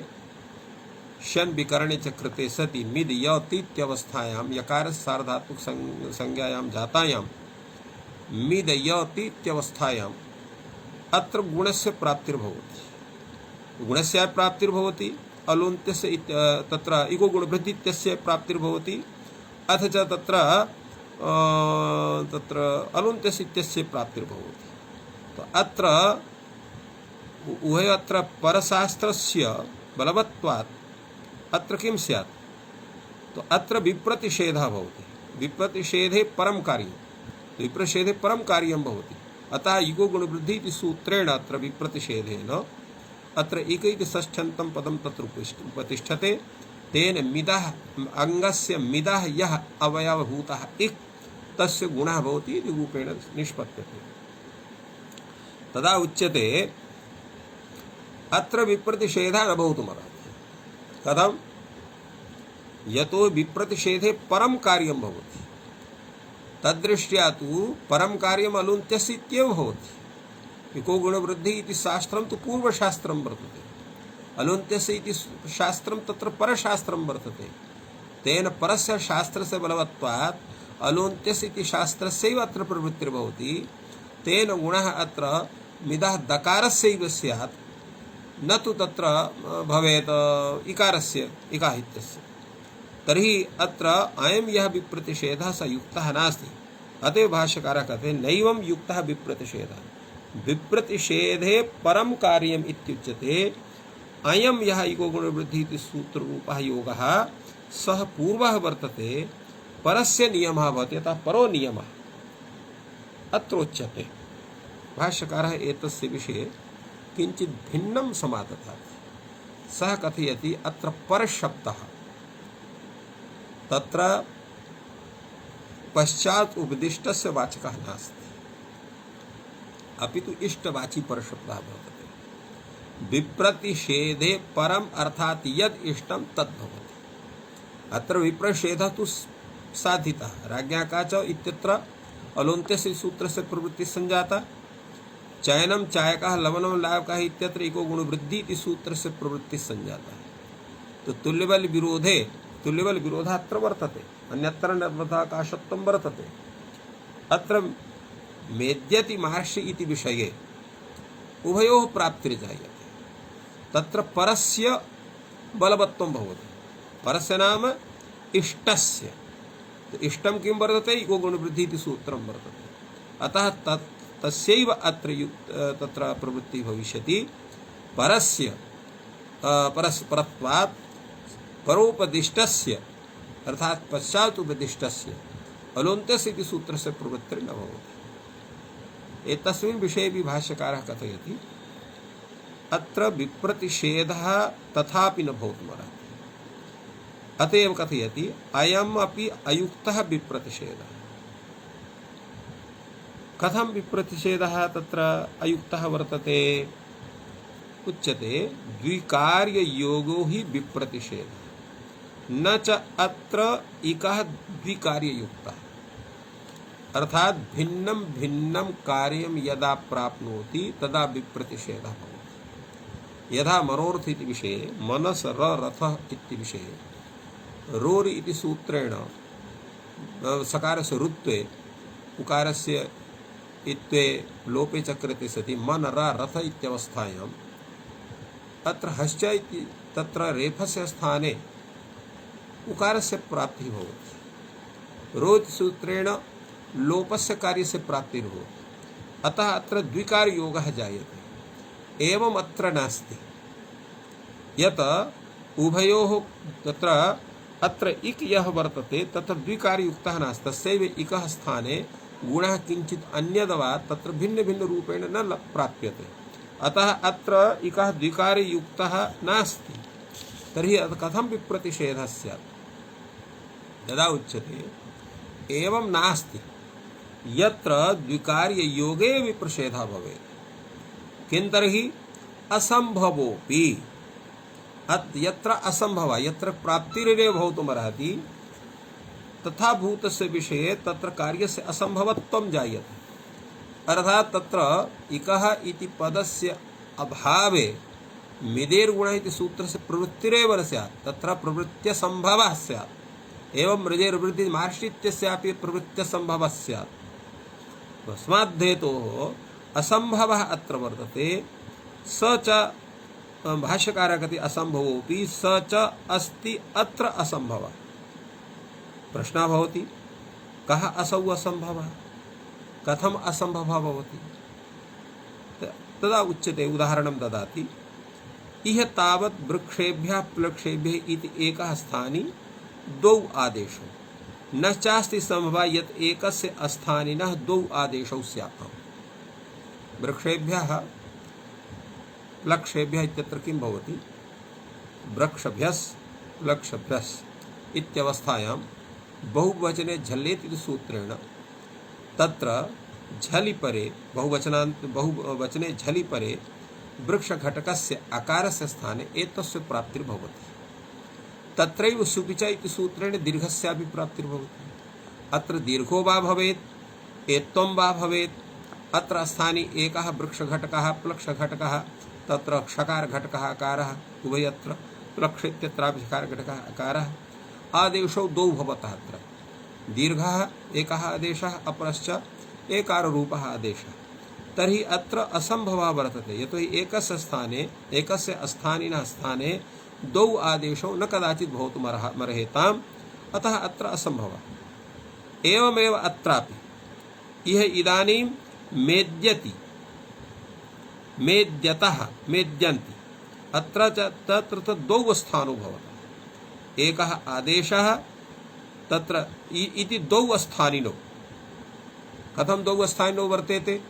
Speaker 1: शन विकरणे च कृते सति मिद यतीत्यवस्थायां यकार सार्वधातुक संज्ञायां जातायां मिद यतीत्यवस्थायां अत्र गुणस्य प्राप्तिर्भवति। गुणस्य प्राप्तिर्भवति अलुन्त्यस्य तत्र इको गुणवृद्धित्यस्य प्राप्तिर्भवति अथ च तत्र अलुन्त्यस्य इत्यस्य प्राप्तिर्भवति। तो अत्र उभयत्र परशास्त्रस्य बलवत्वात् अत्र किं स्यात् तो अत्र विप्रतिषेधः भवति। विप्रतिषेधे परं कार्यं विप्रतिषेधे परं कार्यं भवति। अतः इको गुणवृद्धि इति सूत्रेण अत्र विप्रतिषेधेन अत्र इकैक षष्ठ्यन्तं पदं तत्र उपतिष्ठते। तेन मिदः अङ्गस्य मिदः यः अवयवभूतः इक् तस्य गुणः भवति इति रूपेण निष्पद्यते। तदा उच्यते अत्र विप्रतिषेधः न भवितुमर्हति। कथं यतो विप्रतिषेधे परं कार्यं भवति तद्दृष्ट्या तु परं कार्यम् अलुन्त्यस्य इत्येव भवति। इको गुणवृद्धि इति शास्त्रं तु पूर्वशास्त्रं वर्तते अलुन्त्यस्य इति शास्त्रं तत्र परशास्त्रं वर्तते। तेन परस्य शास्त्रस्य बलवत्वात् अलुन्त्यस्य इति शास्त्रस्यैव अत्र प्रवृत्तिर्भवति। तेन गुणः अत्र मिदः दकारस्यैव स्यात् न तु तत्र भवेत् इकारस्य इकाहित्यस्य। तर्हि अत्र अयं यः विप्रतिषेधः स युक्तः नास्ति। अतएव भाष्यकारः कहते नैवं युक्तः विप्रतिषेधः विप्रतिषेधे परं कार्यम् इत्युच्यते। अयं यः इको गुणवृद्धि इति सूत्ररूपः योगः सः पूर्वः वर्तते परस्य नियमः भवति अतः परो नियमः अत्रोच्यते। भाष्यकारः एतस्य विषये किञ्चित् भिन्नं समादधाति। सः कथयति अत्र परशब्दः तत्र पश्चात् उपदिष्टस्य वाचकः नास्ति अपितु इष्टवाची परशब्दः वर्तते। विप्रतिषेधे परम अर्थात यद इष्टं तद् भवति। अत्र विप्रतिषेधः तु साधितः राज्ञा का च इत्यत्र अलुन्त्यस्य सूत्रस्य प्रवृत्तिः संजाता। चयनं चायकः लवनं लावकः इत्यत्र इको गुणवृद्धि इति सूत्रस्य प्रवृत्तिः संजाता। तो तुल्यबल विरोधः अत्र वर्तते अन्यत्र नर्मदाकाशत्वं वर्तते। अत्र मेद्यति महर्षि इति विषये उभयोः प्राप्तिर्जायते। तत्र परस्य बलवत्वं भवति। परस्य नाम इष्टस्य। इष्टं किं वर्तते इको गुणवृद्धि इति सूत्रं वर्तते। अतः तस्यैव अत्र तत्र प्रवृत्तिः भविष्यति। परस्य परस्परत्वात् परोपदिष्टस्य अर्थात पश्चात् उपदिष्टस्य अलुन्त्यस्य इति सूत्रस्य प्रवृत्तिर्न भवति। एतस्मिन् विषये भी भाष्यकारः कथयति अत्र विप्रतिषेधः तथापि न भवितुमर्हति। अतएव कथयति अयम् अपि अयुक्तः विप्रतिषेधः। कथं विप्रतिषेधः तत्र अयुक्तः वर्तते उच्यते द्विकार्ययोगो हि विप्रतिषेधः न च अत्र इकः द्विकार्ययुक्तः। अर्थात भिन्नं भिन्नं कार्यं यदा प्राप्नोति तदा विप्रतिषेधः भवति। यथा मनोर्थ इति विषये मनस रथः इति विषये रोरि इति सूत्रेण सकारस्य रुत्वे उकारस्य इत्वे लोपे चक्रते सति मन रथ इत्यवस्थायाम् अत्र हश्च इति तत्र रेफस्य स्थाने उकारस्य प्राप्तिः भवति। रो इति सूत्रेण लोपस्य कार्यस्य प्राप्तिर्भवति। अतः अत्र द्विकारयोगः जायते। एवम् अत्र नास्ति यत् उभयोः तत्र अत्र इक् यः वर्तते तत्र द्विकारयुक्तः नास्ति। तस्यैव इकः स्थाने गुणः किञ्चित् अन्यद्वा तत्र भिन्नभिन्नरूपेण न प्राप्यते। अतः अत्र इकः द्विकारयुक्तः नास्ति। तर्हि कथं विप्रतिषेधः स्यात्? यदा उच्यते एवं नास्ति यत्र द्विकार्ययोगे विप्रषेधः भवेत्, किं तर्हि असम्भवोऽपि यत्र असंभव यत्र प्राप्तिरेव भवितुमर्हति तथा भूतस्य विषये तत्र कार्यस्य असंभवत्वं जायते। अर्थात् तत्र इकः इति पदस्य अभावे मिदेर्गुणः इति सूत्रस्य प्रवृत्तिरेव न स्यात्, तत्र प्रवृत्त्यसम्भवः स्यात्। एवं मृजेर्वृद्धि मार्ष्टित्यस्यापि प्रवृत्त्यसम्भवः स्यात्। तस्माद्धेतोः असंभवः अत्र वर्तते। स च भाष्यकारः कथि असंभवोऽपि स च अस्ति अत्र असंभवः। प्रश्नः भवति कः असौ असंभवः, कथम् असंभवः भवति? तदा उच्यते, उदाहरणं ददाति। इह तावत् वृक्षेभ्यः प्लक्षेभ्यः इति एकः स्थानी द्वौ आदेशौ न चास्ति संभवः यत् एकस्य स्थानिनः द्वौ आदेशौ स्यात्। वृक्षेभ्यः प्लक्षेभ्यः इत्यत्र किं भवति? वृक्षभ्यस् प्लक्षभ्यस् इत्यवस्थायां बहुवचने झल्लेत् इति सूत्रेण तत्र झलि परे बहुवचने झलि परे वृक्षघटकस्य आकारस्य स्थाने एतस्य प्राप्तिर्भवति। तत्रैव सुपिच इति सूत्रेण दीर्घस्यापि प्राप्तिर्भवति। अत्र दीर्घो वा भवेत् एत्वं वा भवेत्। अत्र स्थाने एकः वृक्षघटकः प्लक्षघटकः, तत्र क्षकारघटकः अकारः उभयत्र, प्लक्ष इत्यत्रापि क्षकारघटकः अकारः। आदेशौ द्वौ भवतः। अत्र दीर्घः एकः आदेशः, अपरश्च एकाररूपः आदेशः। तर्हि अत्र असंभवः वर्तते, यतोहि एकस्य स्थाने एकस्य स्थानिनः स्थाने द्वौ आदेशौ न कदाचित् भवितुमर्हेताम्। अतः अत्र असंभवः। एवमेव अत्रापि इह इदानीं मेद्यति मेद्यतः मेद्यन्ति अत्र च तत्र द्वौ स्थानौ भवतः। एकः आदेशः तत्र इति द्वौ स्थानिनौ। कथं द्वौ स्थानिनौ वर्तेते?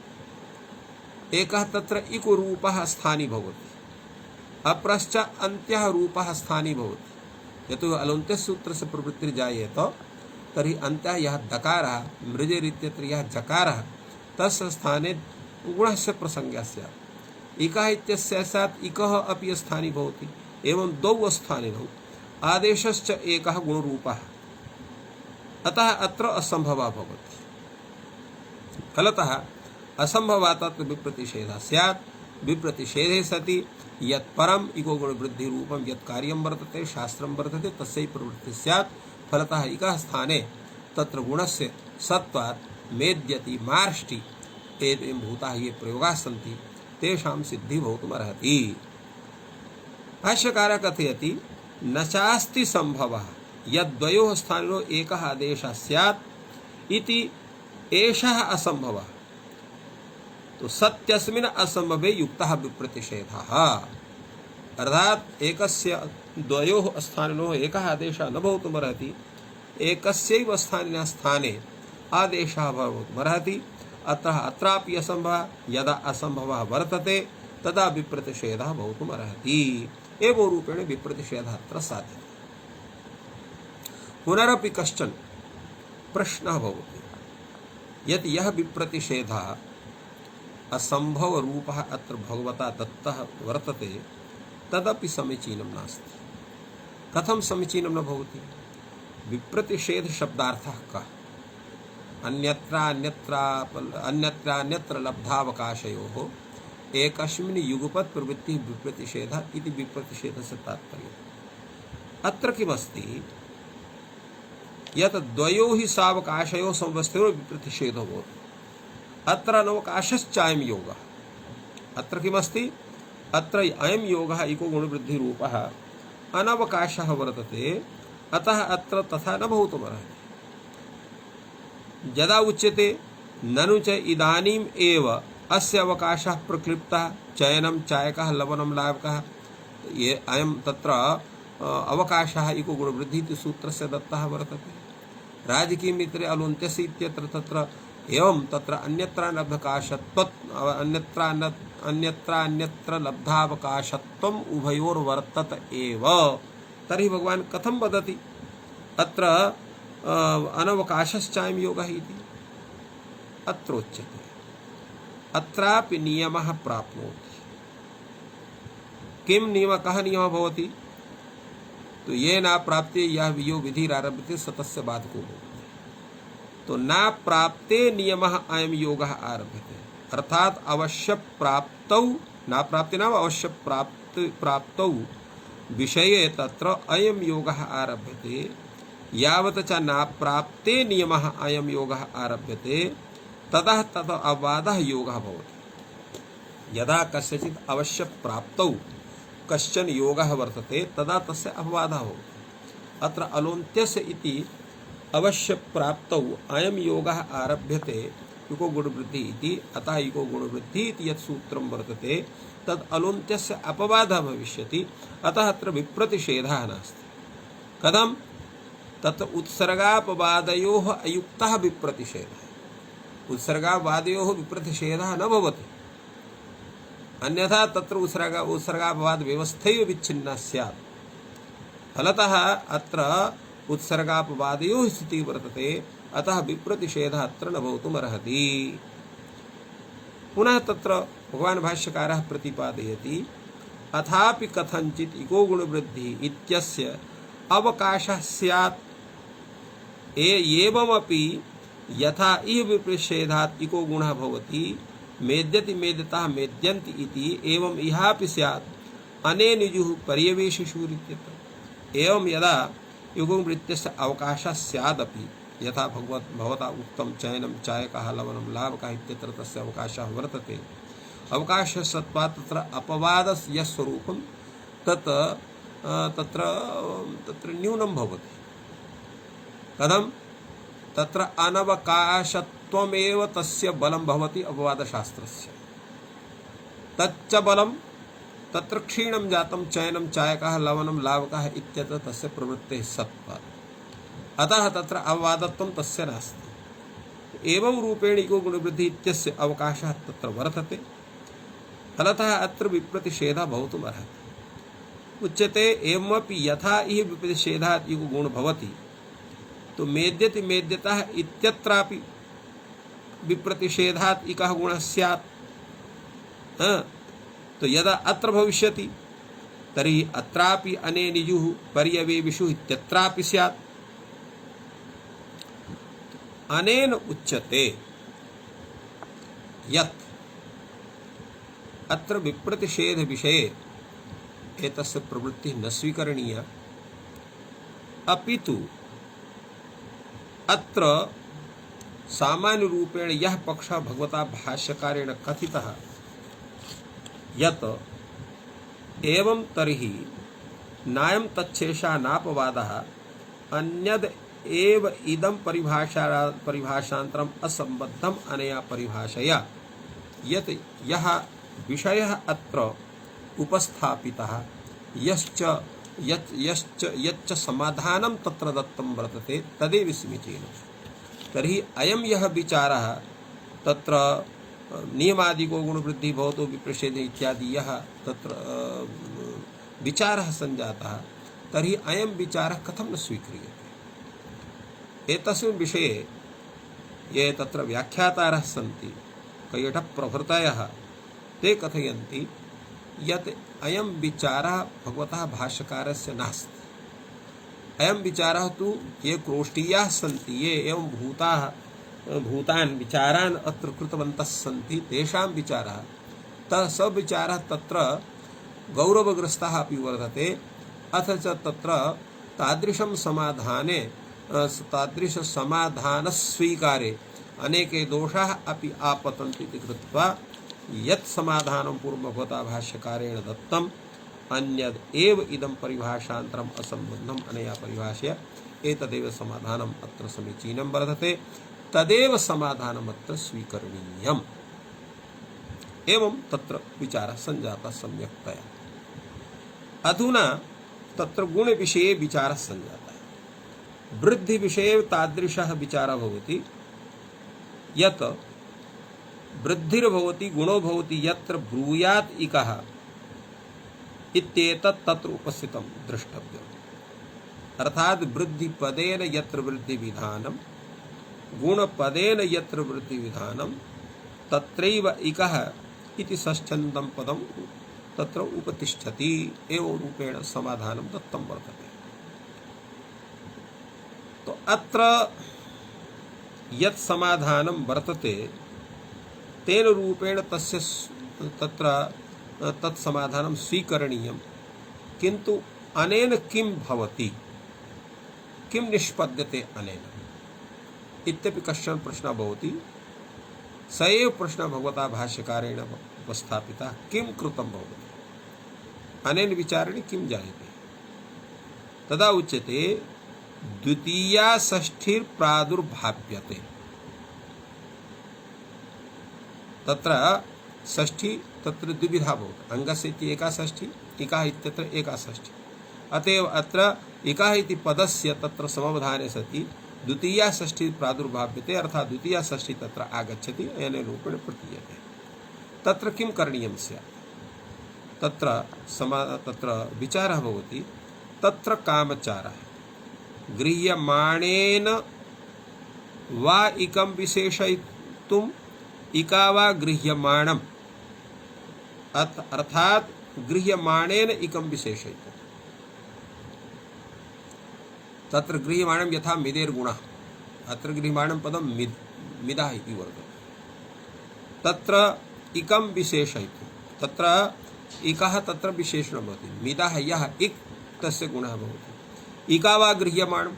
Speaker 1: एकः तत्र इको रूपः स्थानी भवति, अपरश्च अन्त्यः रूपः स्थानी भवति। यतो अलौन्त्यस्य सूत्रस्य प्रवृत्तिर्जायेत तर्हि अन्त्यः यः दकारः मृजेरित्यत्र यः जकारः तस्य स्थाने गुणस्य प्रसंज्ञा स्यात्। इकः इत्यस्य सात् इकः अपि स्थानी भवति। एवं द्वौ स्थानिनौ आदेशश्च एकः गुणरूपः। अतः अत्र असंभवः भवति। फलतः असंभवात् तत्र विप्रतिषेधः स्यात्। विप्रतिषेधे सति यत् परम इको गुण वृद्धि रूपम यत् कार्यं वर्तते शास्त्रं वर्तते तस्यै प्रवृत्ति स्यात्। फलतः इकः स्थाने तत्र गुणस्य सत्वात् मेद्यति मार्ष्टि एवं भूताः ये प्रयोगाः सन्ति तेषां सिद्धि भवितुमर्हति। भाष्यकारः कथयति न चास्ति संभवः यद्वयोः स्थानयोः एकः आदेशः स्यात् इति एषः असंभवः। तो सत्यस्मिन् असंभवे युक्तः विप्रतिषेधः। अर्थात् एकस्य द्वयोः स्थानिनोः एकः आदेशः न भवितुमर्हति, एकस्यैव स्थानिनः स्थाने आदेशः भवितुमर्हति। अतः अत्रापि असंभवः। यदा असंभवः वर्तते तदा विप्रतिषेधः भवितुमर्हति। एवं रूपेण विप्रतिषेधः अत्र साध्यते। पुनरपि कश्चन प्रश्नः भवति यत् यः विप्रतिषेधः असंभव रूपः अत्र भगवता दत्तः वर्तते तदपि समीचीनं नास्ति। कथं समीचीनं न भवति? विप्रतिषेध शब्दार्थः कः? अन्यत्र लब्धावकाशयोः एकस्मिन् युगपत् प्रवृत्ति विप्रतिषेधः इति विप्रतिषेधस्य तात्पर्यम्। अत्र किमस्ति यत् द्वयोः हि सावकाशयोः समवस्थयोः विप्रतिषेधो भवति। अत्र अनवकाशश्चायं योगः। अत्र किमस्ति? अत्र अयं योगः इको गुणवृद्धिरूपः अनवकाशः वर्तते, अतः अत्र तथा न भवितुमर्हति। यदा उच्यते ननु च इदानीम् एव अस्य अवकाशः प्रक्लिप्तः चयनं चायकः लवनं लावकः, ये अयं तत्र अवकाशः इको गुणवृद्धि इति सूत्रस्य दत्तः वर्तते। राजकीयमित्रे अलुन्त्यस्य इत्यत्र तत्र एवं तत्र अन्यत्र अन्यत्र लब्धावकाशत्वम् उभयोर्वर्तत एव। तर्हि भगवान् कथं वदति अत्र अनवकाशश्चायं योगः इति? अत्र उच्यते अत्रापि नियमः प्राप्नोति। किं नियमः? कः नियमः भवति? तो ये न प्राप्ते यह यो विधिरारभ्यते स तस्य बाधको भवति। तो न प्राप्ते नियमः अयं योगः आरभ्यते, अर्थात अवश्य प्राप्तौ, न प्राप्ते नाम अवश्य प्राप्तौ विषये तत्र अयं योगः आरभ्यते। यावत् च न प्राप्ते नियमः अयं योगः आरभ्यते ततः तत् अबाधः योगः भवति। यदा कस्यचित् अवश्य प्राप्तौ कश्चन योगः वर्तते तदा तस्य अपवादः भवति। अत्र अलोन्त्यस्य इति अवश्य प्राप्तौ अयं योगः आरभ्यते इको गुणवृद्धि इति, अतः इको गुणवृद्धि इति यत् सूत्रं वर्तते तद् अलोन्त्यस्य अपवादः भविष्यति, अतः अत्र विप्रतिषेधः नास्ति। कथं? तत्र उत्सर्गापवादयोः अयुक्तः विप्रतिषेधः। उत्सर्गापवादयोः विप्रतिषेधः न भवति, अन्यथा तत्र उत्सर्गापवाद व्यवस्थैव विच्छिन्ना स्यात्। फलतः अत्र उत्सर्गापवादयोः स्थितिः वर्तते, अतः विप्रतिषेधः अत्र न भवितुमर्हति। पुनः तत्र भगवान् भाष्यकारः प्रतिपादयति अथापि कथञ्चित् इको गुणवृद्धि इत्यस्य अवकाशः स्यात् एवमपि यथा इह विप्रतिषेधात् इको गुणः भवति मेद्यति मेद्यतः मेद्यन्ति इति एवं इहापि स्यात् अनेन युः पर्यवेशिषुरित्यत्र। एवं यदा युगोवृत्त्यस्य अवकाशः स्यादपि यथा भवता उक्तं चयनं चायकः लवनं लावकः इत्यत्र तस्य अवकाशः वर्तते। अवकाशः सत्त्वात् तत्र अपवादस्य यस्वरूपं तत् तत्र न्यूनं भवति। कथं? तत्र अनवकाशत्वमेव तस्य बलं भवति अपवादशास्त्रस्य। तच्च बलं तत्र क्षीणं जातं चयनं चायकः लवनं लावकः इत्यत्र तस्य प्रवृत्तेः सत्त्वात्, अतः तत्र अपवादत्वं तस्य नास्ति। एवं रूपेण इको गुणवृद्धि इत्यस्य अवकाशः तत्र वर्तते, फलतः अत्र विप्रतिषेधः भवितुमर्हति। उच्यते एवमपि यथा इह विप्रतिषेधात् इको गुण भवति तो मेद्यति मेद्यतः इत्यत्रापि विप्रतिषेधात् इकः गुणः स्यात्। तो यदा अत्र भविष्यति तर्हि अत्रापि अनेन युः पर्यवेविषुः इत्यत्रापि स्यात्। अनेन उच्यते यत् अत्र विप्रतिषेध विषये एतस्य प्रवृत्तिः न स्वीकरणीया, अपितु अत्र सामान्य रूपेण यह पक्षः भगवता भाष्यकारेण कथितः यत् एवं तर्हि नायं तच्छेषा नापवादः अन्यद् एव इदं परिभाषान्तरम् असम्बद्धम् अनया परिभाषया यत् यः विषयः अत्र उपस्थापितः यच्च समाधानं तत्र दत्तं वर्तते तदेव समीचीनं। तर्हि अयं यः विचारः तत्र नियमादिको गुणवृद्धि भवतो विप्रतिषेधे इत्यादि यः तत्र विचारः सञ्जातः, तर्हि अयं विचारः कथं न स्वीक्रियते? एतस्मिन् विषये ये तत्र व्याख्यातारः सन्ति कैयटप्रभृतयः ते कथयन्ति यत् अयं विचारः भगवतः भाष्यकारस्य नास्ति। अयं विचारः तु ये क्रोष्ठीयाः सन्ति, ये एवं भूतान् विचारान् अत्र कृतवन्तः सन्ति, तेषां विचारः, स विचारः तत्र गौरवग्रस्तः अपि वर्तते। अथ च तत्र तादृशं समाधाने तादृशसमाधानस्वीकारे अनेके दोषाः अपि आपतन्ति इति कृत्वा यत् समाधानं पूर्वभवता भाष्यकारेण दत्तम् अन्यद् एव इदं परिभाषान्तरम् असम्बद्धम् अनया परिभाषया एतदेव समाधानम् अत्र समीचीनं वर्तते, तदेव समाधानम् अत्र स्वीकरणीयम्। एवं तत्र विचारः सञ्जातः सम्यक्तया। अधुना तत्र गुणविषये विचारः सञ्जातः। वृद्धिविषये तादृशः विचारः भवति यत् वृद्धिर्भवति गुणो भवति यत्र ब्रूयात् इकः इत्येतत् तत्र उपस्थितं द्रष्टव्यम्। अर्थात् वृद्धिपदेन यत्र वृद्धिविधानं गुणपदेन यत्र वृद्धिविधानं तत्रैव इकः इति षष्ठ्यन्तं पदं तत्र उपतिष्ठति। एवं रूपेण समाधानं दत्तं वर्तते। तो अत्र यत् समाधानं वर्तते तेन रूपेण तस्य तत्र तत् समाधानं स्वीकरणीयं। किन्तु अनेन किं भवति, किं निष्पद्यते अनेन इत्यपि कश्चन प्रश्नः भवति। स एव प्रश्नः भगवता भाष्यकारेण उपस्थापितः, किं कृतं भवति अनेन विचारेण किं जायते। तदा उच्यते द्वितीया षष्ठिर् प्रादुर्भाव्यते। तत्र षष्ठी तत्र द्विविधा भवति। अंगस्य इति एका षष्ठी, इका इत्यत्र एका षष्ठी। अतएव अत्र इका इति पदस्य तत्र समवधाने सति द्वितीया षष्ठी प्रादुर्भाव्यते, अर्थात् द्वितीया षष्ठी तत्र आगच्छति, अनेन रूपेण प्रतीयते। तत्र किं करणीयं स्यात्, तत्र विचारः भवति। तत्र कामचारः गृह्यमाणेन वा इकं विशेषयितुम् इका वा गृह्यमाणम्, अर्थात् गृह्यमाणेन इकं विशेषयितुम्। तत्र गृह्यमाणं यथा मिदेर्गुणः, अत्र गृह्यमाणं पदं मिदः इति वर्तते। तत्र इकं विशेषयितुं, तत्र इकः तत्र विशेषणं भवति। मिदः यः इक् तस्य गुणः भवति। इका वा गृह्यमाणं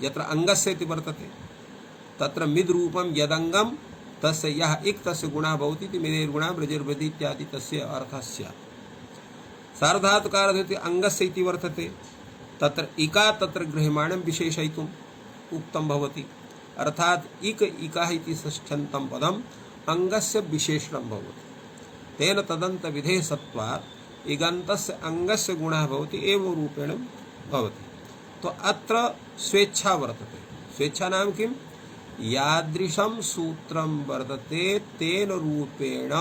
Speaker 1: यत्र अङ्गस्य इति वर्तते, तत्र मिद् रूपं यदङ्गं तस्य यः इक् तस्य गुणः भवति इति मिदेर्गुणः वृजिर्वृद्धि इत्यादि तस्य अर्थः स्यात्। सार्वधातुकारः अङ्गस्य इति वर्तते, तत्र इका तत्र गृह्यमाणं विशेषयितुम् उक्तं भवति। अर्थात् इकः इति षष्ठ्यन्तं पदम् अङ्गस्य विशेषणं भवति। तेन तदन्त विधेयसत्वात् इगन्तस्य अङ्गस्य गुणः भवति, एवं रूपेण भवति। तो अत्र स्वेच्छा वर्तते। स्वेच्छा नाम किं? यादृशं सूत्रं वर्तते तेन रूपेण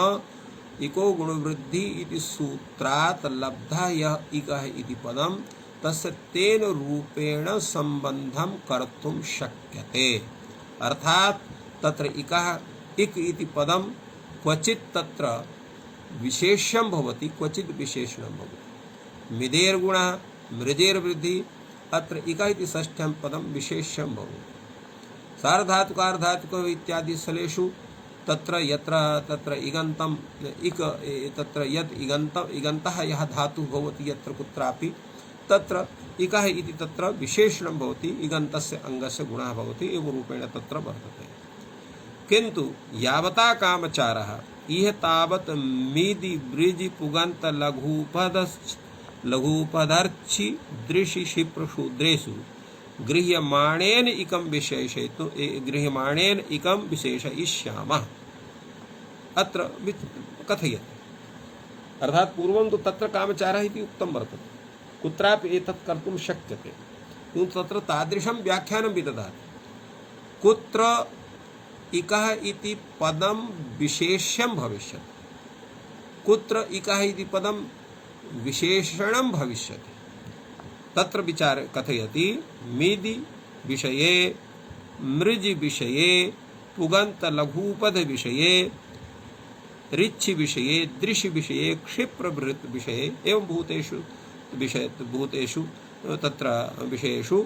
Speaker 1: इको गुणवृद्धि इति सूत्रात् लब्धः यः इकः इति पदं तस्य तेन रूपेण संबंधं कर्तुं शक्यते। अर्थात् तत्र इकः इक इति पदं क्वचित् तत्र विशेष्यं भवति, क्वचित् विशेषणं भवति। मिदेर्गुणः मृजेर्वृद्धि, अत्र इकः इति षष्ठ्यं पदं विशेष्यं भवति। सार्वधातुकार्धातुक इत्यादि स्थलेषु तत्र यत्र तत्र इगन्तं इक तत्र यद् इगन्तः यः धातुः भवति यत्र कुत्रापि तत्र इकः इति तत्र विशेषणं भवति, इगन्तस्य अङ्गस्य गुणः भवति, एवं रूपेण तत्र वर्तते। किन्तु यावता कामचारः इह तावत् मिदि वृजि पुगन्त लघूपधर्छि दृशि क्षिप्रशूद्रेषु गृह्यमाणेन इकं विशेषयितुं गृह्यमाणेन इकं विशेषयिष्यामः अत्र कथयति। अर्थात् पूर्वं तु तत्र कामचारः इति उक्तं वर्तते, कुत्रापि एतत् कर्तुं शक्यते, किन्तु तत्र तादृशं व्याख्यानं विदधाति। कुत्र इकः इति पदं विशेष्यं भविष्यति, कुत्र इकः इति पदं विशेषणं भविष्यति, तत्र विचार कथयति। मिदि विषये, मृजि विषये, पुगन्त लघूपध विषये, ऋच्छि विषये, दृशि विषये, क्षिप्रवृत्त विषये एवं भूतेषु तत्र विषयेषु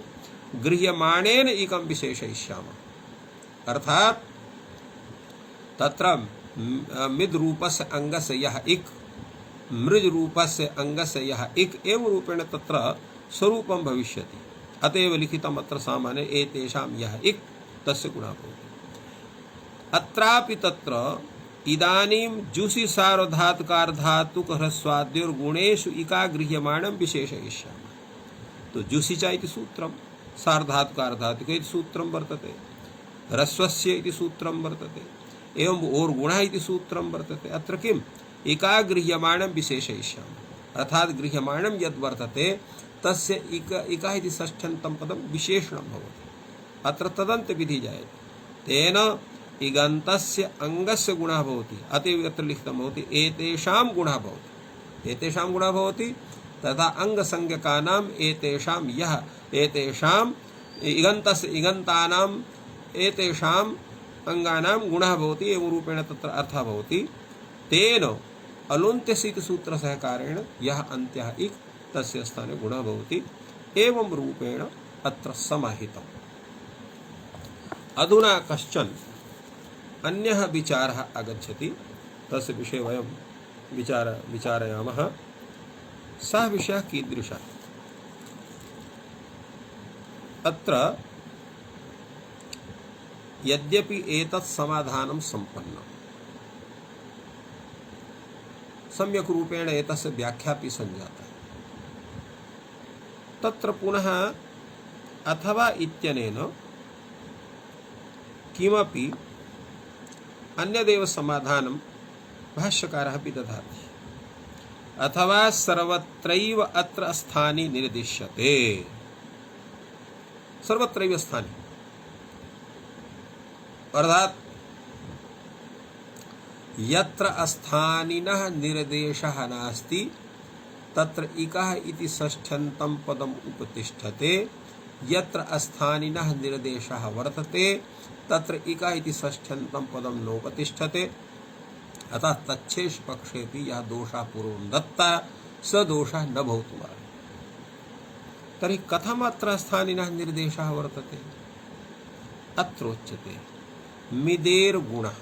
Speaker 1: गृह्यमाणेन एकं विशेषयिष्यामः। अर्थात् तत्र मिद रूपस्य अंगस्य यः इक् मृज रूपस्य अंगस्य यः इक् एवं रूपेण तत्र स्वरूपं भविष्यति। अतएव लिखितम् अत्र सामान्य एतेषां यः इक् तस्य गुणः भवति। अत्रापि तत्र इदानीं जुसि सार्वधातुकार्धातुक ह्रस्वाद्योर्गुणेषु इका गृह्यमाणं विशेषयिष्यामः। तो जुसिचा इति सूत्रं, सार्वधातुकार्धातुक इति सूत्रं वर्तते, ह्रस्वस्य इति सूत्रं वर्तते, एवं और गुणः इति सूत्रं वर्तते। अत्र किम् इका गृह्यमाणं विशेषयिष्यामः, अर्थात् गृह्यमाणं यद् वर्तते तस्य इका इति षष्ठ्यन्तं पदं विशेषणं भवति। अत्र तदन्त विधि जायते, तेन इगन्तस्य अंगस्य गुणः भवति। अतएव अत्र लिखितं भवति एतेषां गुणः भवति, एतेषां गुणः भवति तथा अंगसंज्ञकानाम् एतेषां यः एतेषां इगन्तस्य इगन्तानाम् एतेषाम् अंगानां गुणः भवति एवं रूपेण तत्र अर्थः भवति। तेन अलुन्त्यस्य इति सूत्रसहकारेण यः अन्त्यः इक् तस्य स्थाने गुणः भवति एवं रूपेण अत्र समाहितम्। अधुना कश्चन अन्यः विचारः आगच्छति, तस्य विषये वयं विचारयामः। सः विषयः कीदृशः? अत्र यद्यपि एतत् समाधानं सम्पन्नं, सम्यक् रूपेण एतस्य व्याख्यापि सञ्जाता, तत्र पुनः अथवा इत्यनेन किमपि अन्यदेव समाधानं भाष्यकारः अपि ददाति। अथवा सर्वत्रैव अत्र स्थाने निर्दिश्यते, सर्वत्रैव स्थाने, अर्थात् यत्र स्थानिनः निर्देशः नास्ति तत्र इकः इति षष्ठ्यन्तं पदम् उपतिष्ठते, यत्र स्थानिनः निर्देशः वर्तते तत्र इकः इति षष्ठ्यन्तं पदं नोपतिष्ठते। अतः तच्छेष पक्षेपि यः दोषः पूर्वं दत्तः स दोषः न भवितुमर्हति। तर्हि कथम् अत्र स्थानिनः निर्देशः वर्तते? अत्र उच्यते मिदेर्गुणः।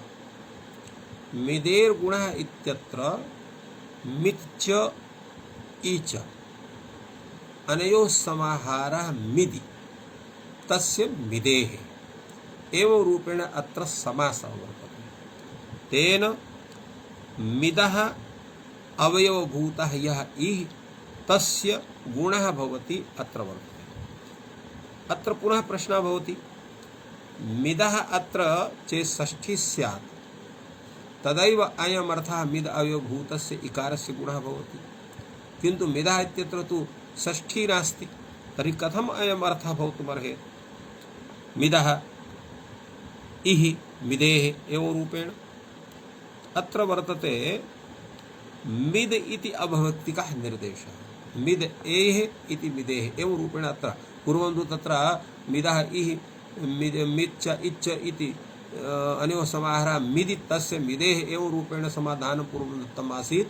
Speaker 1: मिदेर्गुणः इत्यत्र मित् च इच अनयोः समाहारः मिदि, तस्य मिदेः एवं रूपेण अत्र समासः वर्तते। तेन मिदः अवयवभूतः यः इह तस्य गुणः भवति अत्र वर्तते। अत्र पुनः प्रश्नः भवति, मिदः अत्र चेत् षष्ठी स्यात् तदैव अयम् अर्थः मिद अवयवभूतस्य इकारस्य गुणः भवति, किन्तु मिदः इत्यत्र तु षष्ठी नास्ति, तर्हि कथम् अयम् अर्थः भवितुमर्हेत्? मिदः इहि मिदेः एवं रूपेण अत्र वर्तते मिद इति अभवक्तिकः निर्देशः, मिद एः इति मिदेः एवं रूपेण अत्र पूर्वं तु तत्र मिदः इहि मिच्च इच्च इति अनयोः समाहारः मिदि तस्य मिदेः एवं रूपेण समाधानं पूर्वं दत्तम् आसीत्।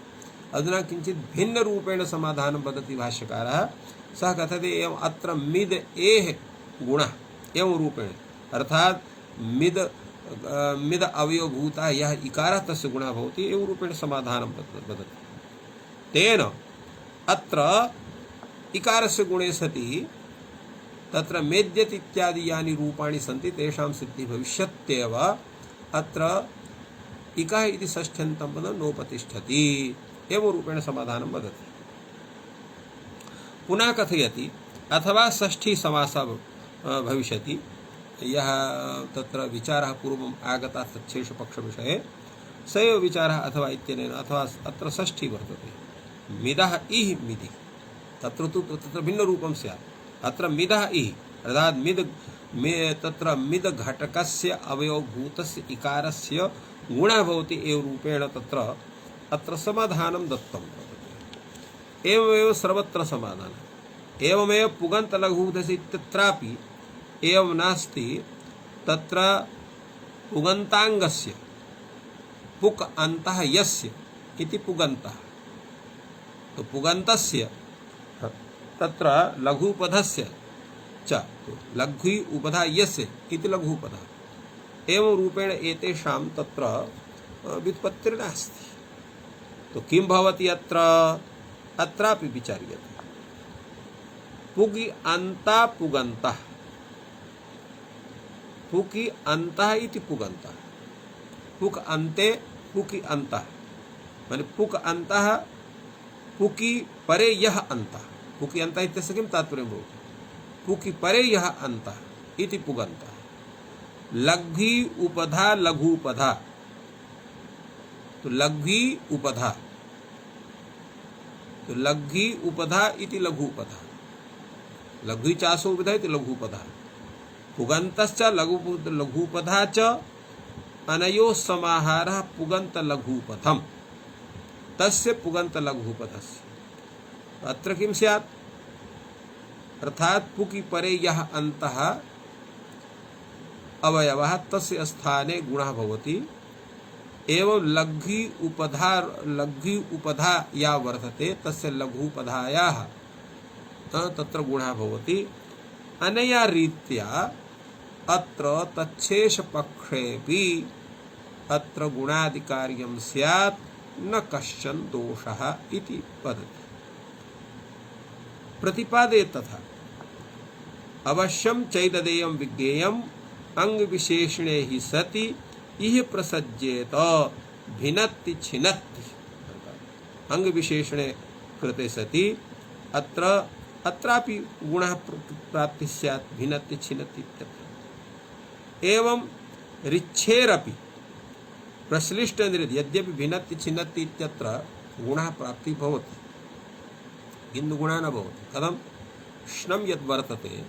Speaker 1: अधुना किञ्चित् भिन्नरूपेण समाधानं वदति भाष्यकारः। सः कथयति एवम् अत्र मिद एः गुणः एवं रूपेण, अर्थात् मिद अवयवभूतः यः इकारः तस्य गुणः भवति एवं रूपेण समाधानं वदति। तेन अत्र इकारस्य गुणे सति तत्र मेद्यत् इत्यादि यानि रूपाणि सन्ति तेषां सिद्धिः भविष्यत्येव। अत्र इकः इति षष्ठ्यन्तं पदं नोपतिष्ठति एवं रूपेण समाधानं वदति। पुनः कथयति अथवा षष्ठी समासः भविष्यति। यः तत्र विचारः पूर्वम् आगतः तच्छेषपक्षविषये स एव विचारः अथवा इत्यनेन, अथवा अत्र षष्ठी वर्तते मिदः इह मिदि, तत्र तु तत्र भिन्नरूपं स्यात्। अत्र मिदः इह अर्थात् तत्र मिद घटकस्य अवयवभूतस्य इकारस्य गुणः भवति एवं रूपेण तत्र अत्र समाधानं दत्तं वर्तते। एवमेव सर्वत्र समाधानम्। एवमेव पुगन्तलघूतस्य इत्यत्रापि एवं नास्ति, तत्र पुगन्ताङ्गस्य पुक अन्तः यस्य इति पुगन्तः, तो पुगन्तस्य तत्र लघुपधस्य च लघ्वी उपधा यस्य इति लघुपधः। एवं रूपेण एतेषां तत्र व्युत्पत्तिर्नास्ति। तो किं भवति अत्र? अत्रापि विचार्यते। पुगि अन्ता पुगन्तः, पुकि अन्तः इति पुगन्तः, पुक अन्ते पुकि अन्तः, माने पुक अन्तः पुकि परे यः अन्तः। पुकि अन्तः इत्यस्य किं तात्पर्यं भवति? पुकि परे यः अन्तः इति पुगन्तः। लघ्वी उपधा लघूपधा, तो लघ्वी उपधा, तो लघ्वी उपधा इति लघूपधा, लघ्वी चासो उपधा इति लघूपधा। पुगन्तश्च लघूपधा च अनयोः समाहारः पुगन्त लघूपधम्, तस्य पुगन्त लघूपधस्य। अत्र किं स्यात्? अर्थात् पुकि परे यः अन्तः अवयवः तस्य स्थाने गुणः भवति, एवं लघ्वी उपधा या वर्तते तस्य लघूपधायाः तत्र गुणः भवति। अनया रीत्या अत्र तच्छेष पक्षेपि अत्र गुणादिकार्यं स्यात् न कश्चन दोषः इति वदति। प्रतिपादे तथा अवश्यं चैददेयं विज्ञेयं अंग विशेषणे ही सति इह प्रसज्येत भिन्नति छिन्नति। अंग विशेषणे कृते सति अत्रापि गुणः प्राप्ति स्यात् भिन्नति छिन्नति इत्यत्र। एवं रिच्छेरपि प्रश्लिष्ट निरुद्ध, यद्यपि भिन्नति छिन्नति इत्यत्र गुणः प्राप्ति भवति किन्तु गुणः न भवति। कथं? श्नम यद् वर्तते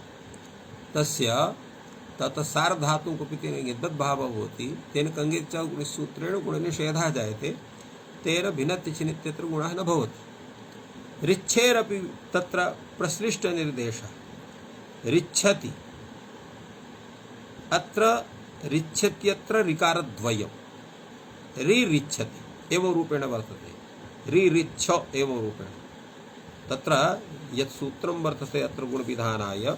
Speaker 1: तस्य तत् सार्धातुकपितेन यद्भावः भवति तेन कंगे च गुणसूत्रेण गुणनिषेधः जायते, तेन भिन्नति छिन्नत्यत्र गुणः न भवति। रिच्छेरपि तत्र प्रश्लिष्ट निर्देशः रिच्छति, अत्र रिच्छत्यत्र ऋकारद्वयं रिच्छति एवं रूपेण वर्तते, रिच्छ एवं रूपेण। तत्र यत् सूत्रं वर्तते अत्र गुणविधानाय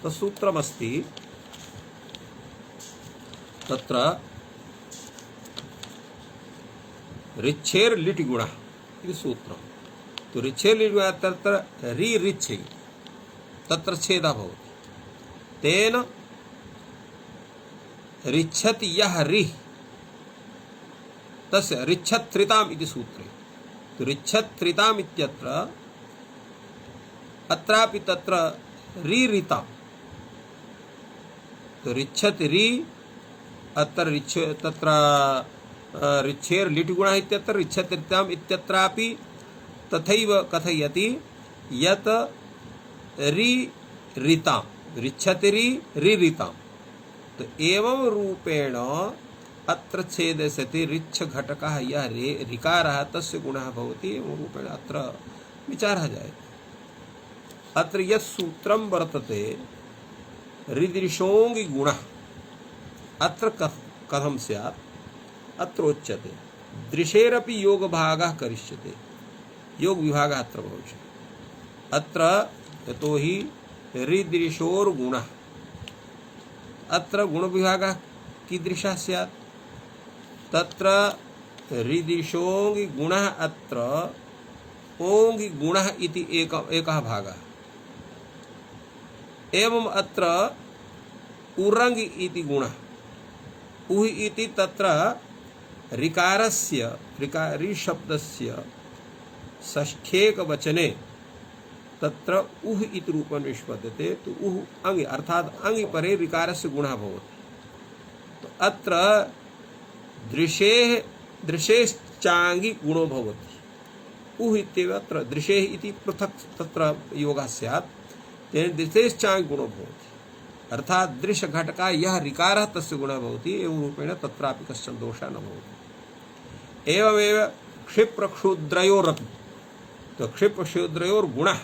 Speaker 1: तत्सूत्रमस्ति, तत्र रिच्छेर लिटि गुणः इति सूत्रम्। तो रिच्छेर लिटि गुणः तत्र रिच्छ तत्र छेदः भवति, तेन रिच्छति यः रिः तस्य रिच्छत्रिताम् इति सूत्रे। तो रिच्छत्रिताम् इत्यत्र अत्रापि तत्र रिताम्, तो रिच्छति रि अत्र रिच्छ तत्र रिच्छेर लिटि गुणः इत्यत्र रिच्छत्रिताम् इत्यत्रापि तथैव कथयति यत् रिताम् रिच्छति रिताम्। तो एवं रूपेण अत्र छेदे सति रिच्छ घटकः यः ऋकारः तस्य गुणः भवति, एवं रूपेण अत्र विचारः जायते। अत्र यत् सूत्रं वर्तते ऋदृशोङ्गि गुणः अत्र कथं स्यात्? अत्र उच्यते दृशेरपि योगभागः करिष्यते, योग विभागः अत्र भविष्यति। अत्र यतोहि ऋदृशोर्गुणः, अत्र गुणविभागः कीदृशः स्यात्? तत्र ऋदृशोङ्गि गुणः अत्र ओङ्गि गुणः इति एकः भागः, एवं अत्र उरंग इति गुणः, उहि इति तत्र ऋकारस्य ऋ शब्दस्य षष्ठेक वचने तत्र उह इति रूपं निष्पद्यते। तो उह अंग अर्थात अंग परे ऋकारस्य गुणः भवति। तो अत्र दृशेश्चांगी गुणो भवति। उह इत्येव अत्र दृशेः इति पृथक् तत्र योगः स्यात्, तेन दृशेश्चांगी गुणो भवति। अर्थात दृश्य घटका यह ऋकारः तस्य गुणः भवति, एवं रूपेण तत्रापि कश्चन दोषः न भवति। एवमेव क्षिप्रक्षुद्रयोरपि, तो क्षिप्रक्षुद्रयोर्गुणः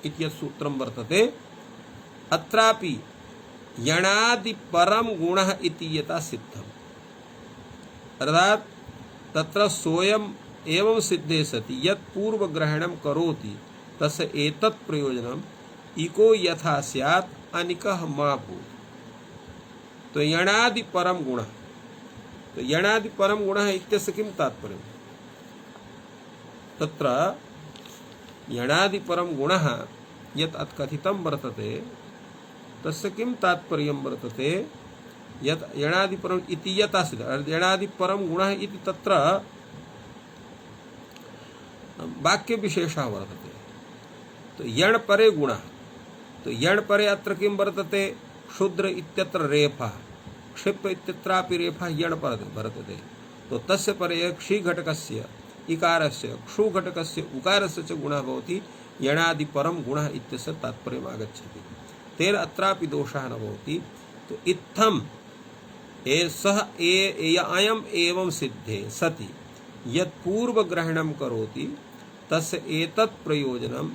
Speaker 1: इत्यस्य सूत्रं वर्तते, अत्रापि यणादि परम गुणः इति यथा सिद्धम्। अर्थात तत्र सोयम एवं सिद्धे सति यत् पूर्वग्रहणं करोति तस्य एतत् प्रयोजनम् इको यथा स्यात् अनिकः मा भूत्। तो यणादि परम गुणः तो यणादि परम गुणः इत्यस्य किं तात्पर्यम्? तत्र यणादि परम गुणः यत् अत्कथितं वर्तते तस्य किं तात्पर्यं वर्तते? यत् यणादि परम इति यत् आसीत् यणादि परम गुणः इति तत्र वाक्य विशेषः वर्तते। तो यण परे गुणः, तो यण परे अत्र किं वर्तते? क्षुद्र इत्यत्र रेफः, क्षिप्त इत्यत्रापि रेफः यण परे वर्तते। तो तस्य परे क्षि घटकस्य इकारस्य क्षु घटकस्य उकारस्य च गुणः भवति यणादि परम गुणः इत्यस्य तात्पर्यम् आगच्छति। तेन अत्रापि दोषः न भवति। तो इत्थम् सः अयम् एवं सिद्धे सति यत् पूर्वग्रहणं करोति तस्य एतत् प्रयोजनम्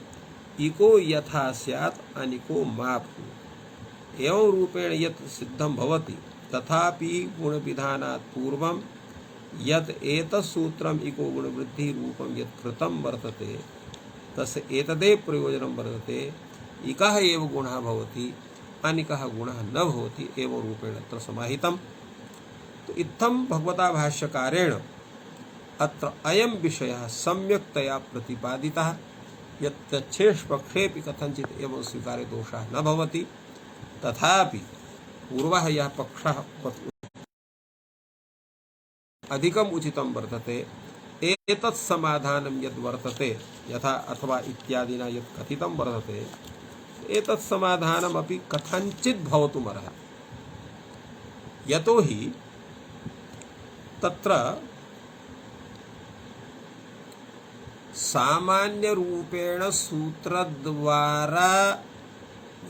Speaker 1: इको यथा स्यात् अनिको मा भूत्। एवं रूपेण यत् सिद्धं भवति तथापि गुणविधानात् पूर्वं यत् एतत् सूत्रम् इको गुणवृद्धि रूपं यत् कृतं वर्तते तस्य एतदेव प्रयोजनं वर्तते। इकः एव गुणः भवति, अनिकः गुणः न भवति। एवं रूपेण अत्र समाहितम्। तो इत्थं भगवता भाष्यकारेण अत्र अयं विषयः सम्यक्तया प्रतिपादितः यत् चक्षेष पक्षेपि कथंचित् एवं स्वीकारे दोषः न भवति। तथापि पूर्वः यः पक्षः अधिकम् उचितं वर्तते एतत् समाधानं यद् वर्तते यथा अथवा इत्यादिना यत् कथितं वर्तते एतत् समाधानमपि कथंचित् भवतुमर्हति। यतोहि तत्र सामान्य रूपेण सूत्रद्वारा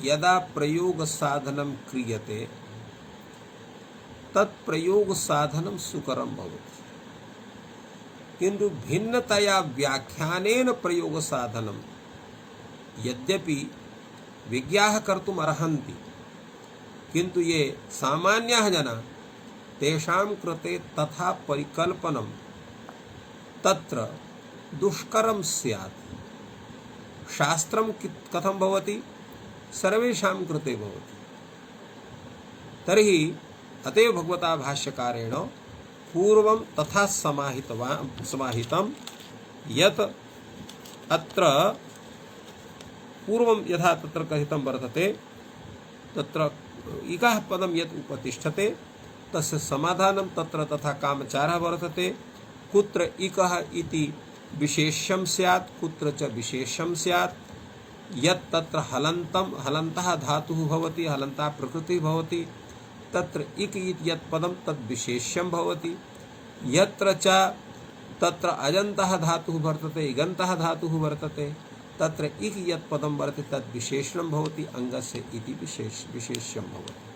Speaker 1: यदा प्रयोग साधनं क्रियते तत् प्रयोग साधनं सुकरं भवति, किन्तु भिन्नतया व्याख्यानेन प्रयोग साधनं यद्यपि विज्ञाः कर्तुम् अर्हन्ति किन्तु ये सामान्याः जनाः तेषां कृते तथा परिकल्पनं तत्र दुष्करं स्यात्। शास्त्रं कथं भवति? सर्वेषां कृते भवति। तर्हि अतएव भगवता भाष्यकारेण पूर्वं तथा समाहितं यत् अत्र पूर्वं यथा तत्र कथितं वर्तते तत्र इकः पदं यत् उपतिष्ठते तस्य समाधानं तत्र तथा कामचारः वर्तते। कुत्र इकः इति विशेष्यं स्यात्, कुत्र च विशेष्यं स्यात्। यत् तत्र हलन्तः धातुः भवति, हलन्तः प्रकृतिः भवति, तत्र इक इति यत् पदं तद् विशेष्यं भवति। यत्र च तत्र अजन्तः धातुः वर्तते, इगन्तः धातुः वर्तते, तत्र इक यत् पदं वर्तते तद् विशेषणं भवति, अङ्गस्य इति विशेष्यं भवति।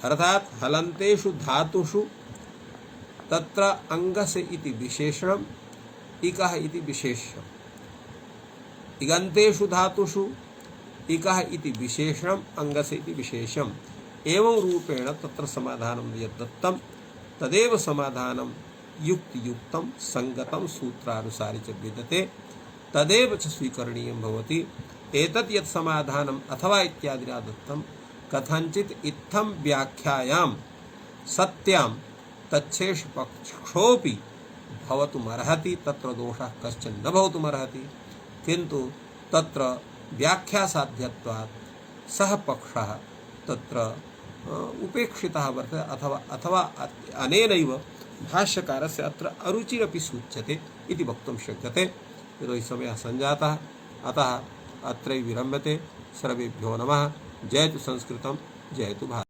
Speaker 1: अर्थात् हलन्तेषु धातुषु तत्र अङ्गस्य इति विशेषणम्, इकः इति विशेष्यम्। इगन्तेषु धातुषु इकः इति विशेषणम्, अङ्गस्य इति विशेष्यम्। एवं रूपेण तत्र समाधानं यद् दत्तं तदेव समाधानं युक्तियुक्तं संगतं सूत्रानुसारि च विद्यते तदेव च स्वीकरणीयं भवति। एतत् यत् समाधानम् अथवा इत्यादिना दत्तं कथंचित् इत्थं व्याख्यायां सत्यां तच्छेष पक्षोऽपि भवतुमर्हति, तत्र दोषः कश्चन न भवतुमर्हति। किन्तु तत्र व्याख्यासाध्यत्वात् सः पक्षः तत्र उपेक्षितः वर्तते अथवा अनेनैव भाष्यकारस्य अत्र अरुचिरपि सूच्यते इति वक्तुं शक्यते। यतोहि समयः सञ्जातः, अतः अत्रैव विरम्यते। सर्वेभ्यो नमः। जयतु संस्कृतं, जयतु भारतम्।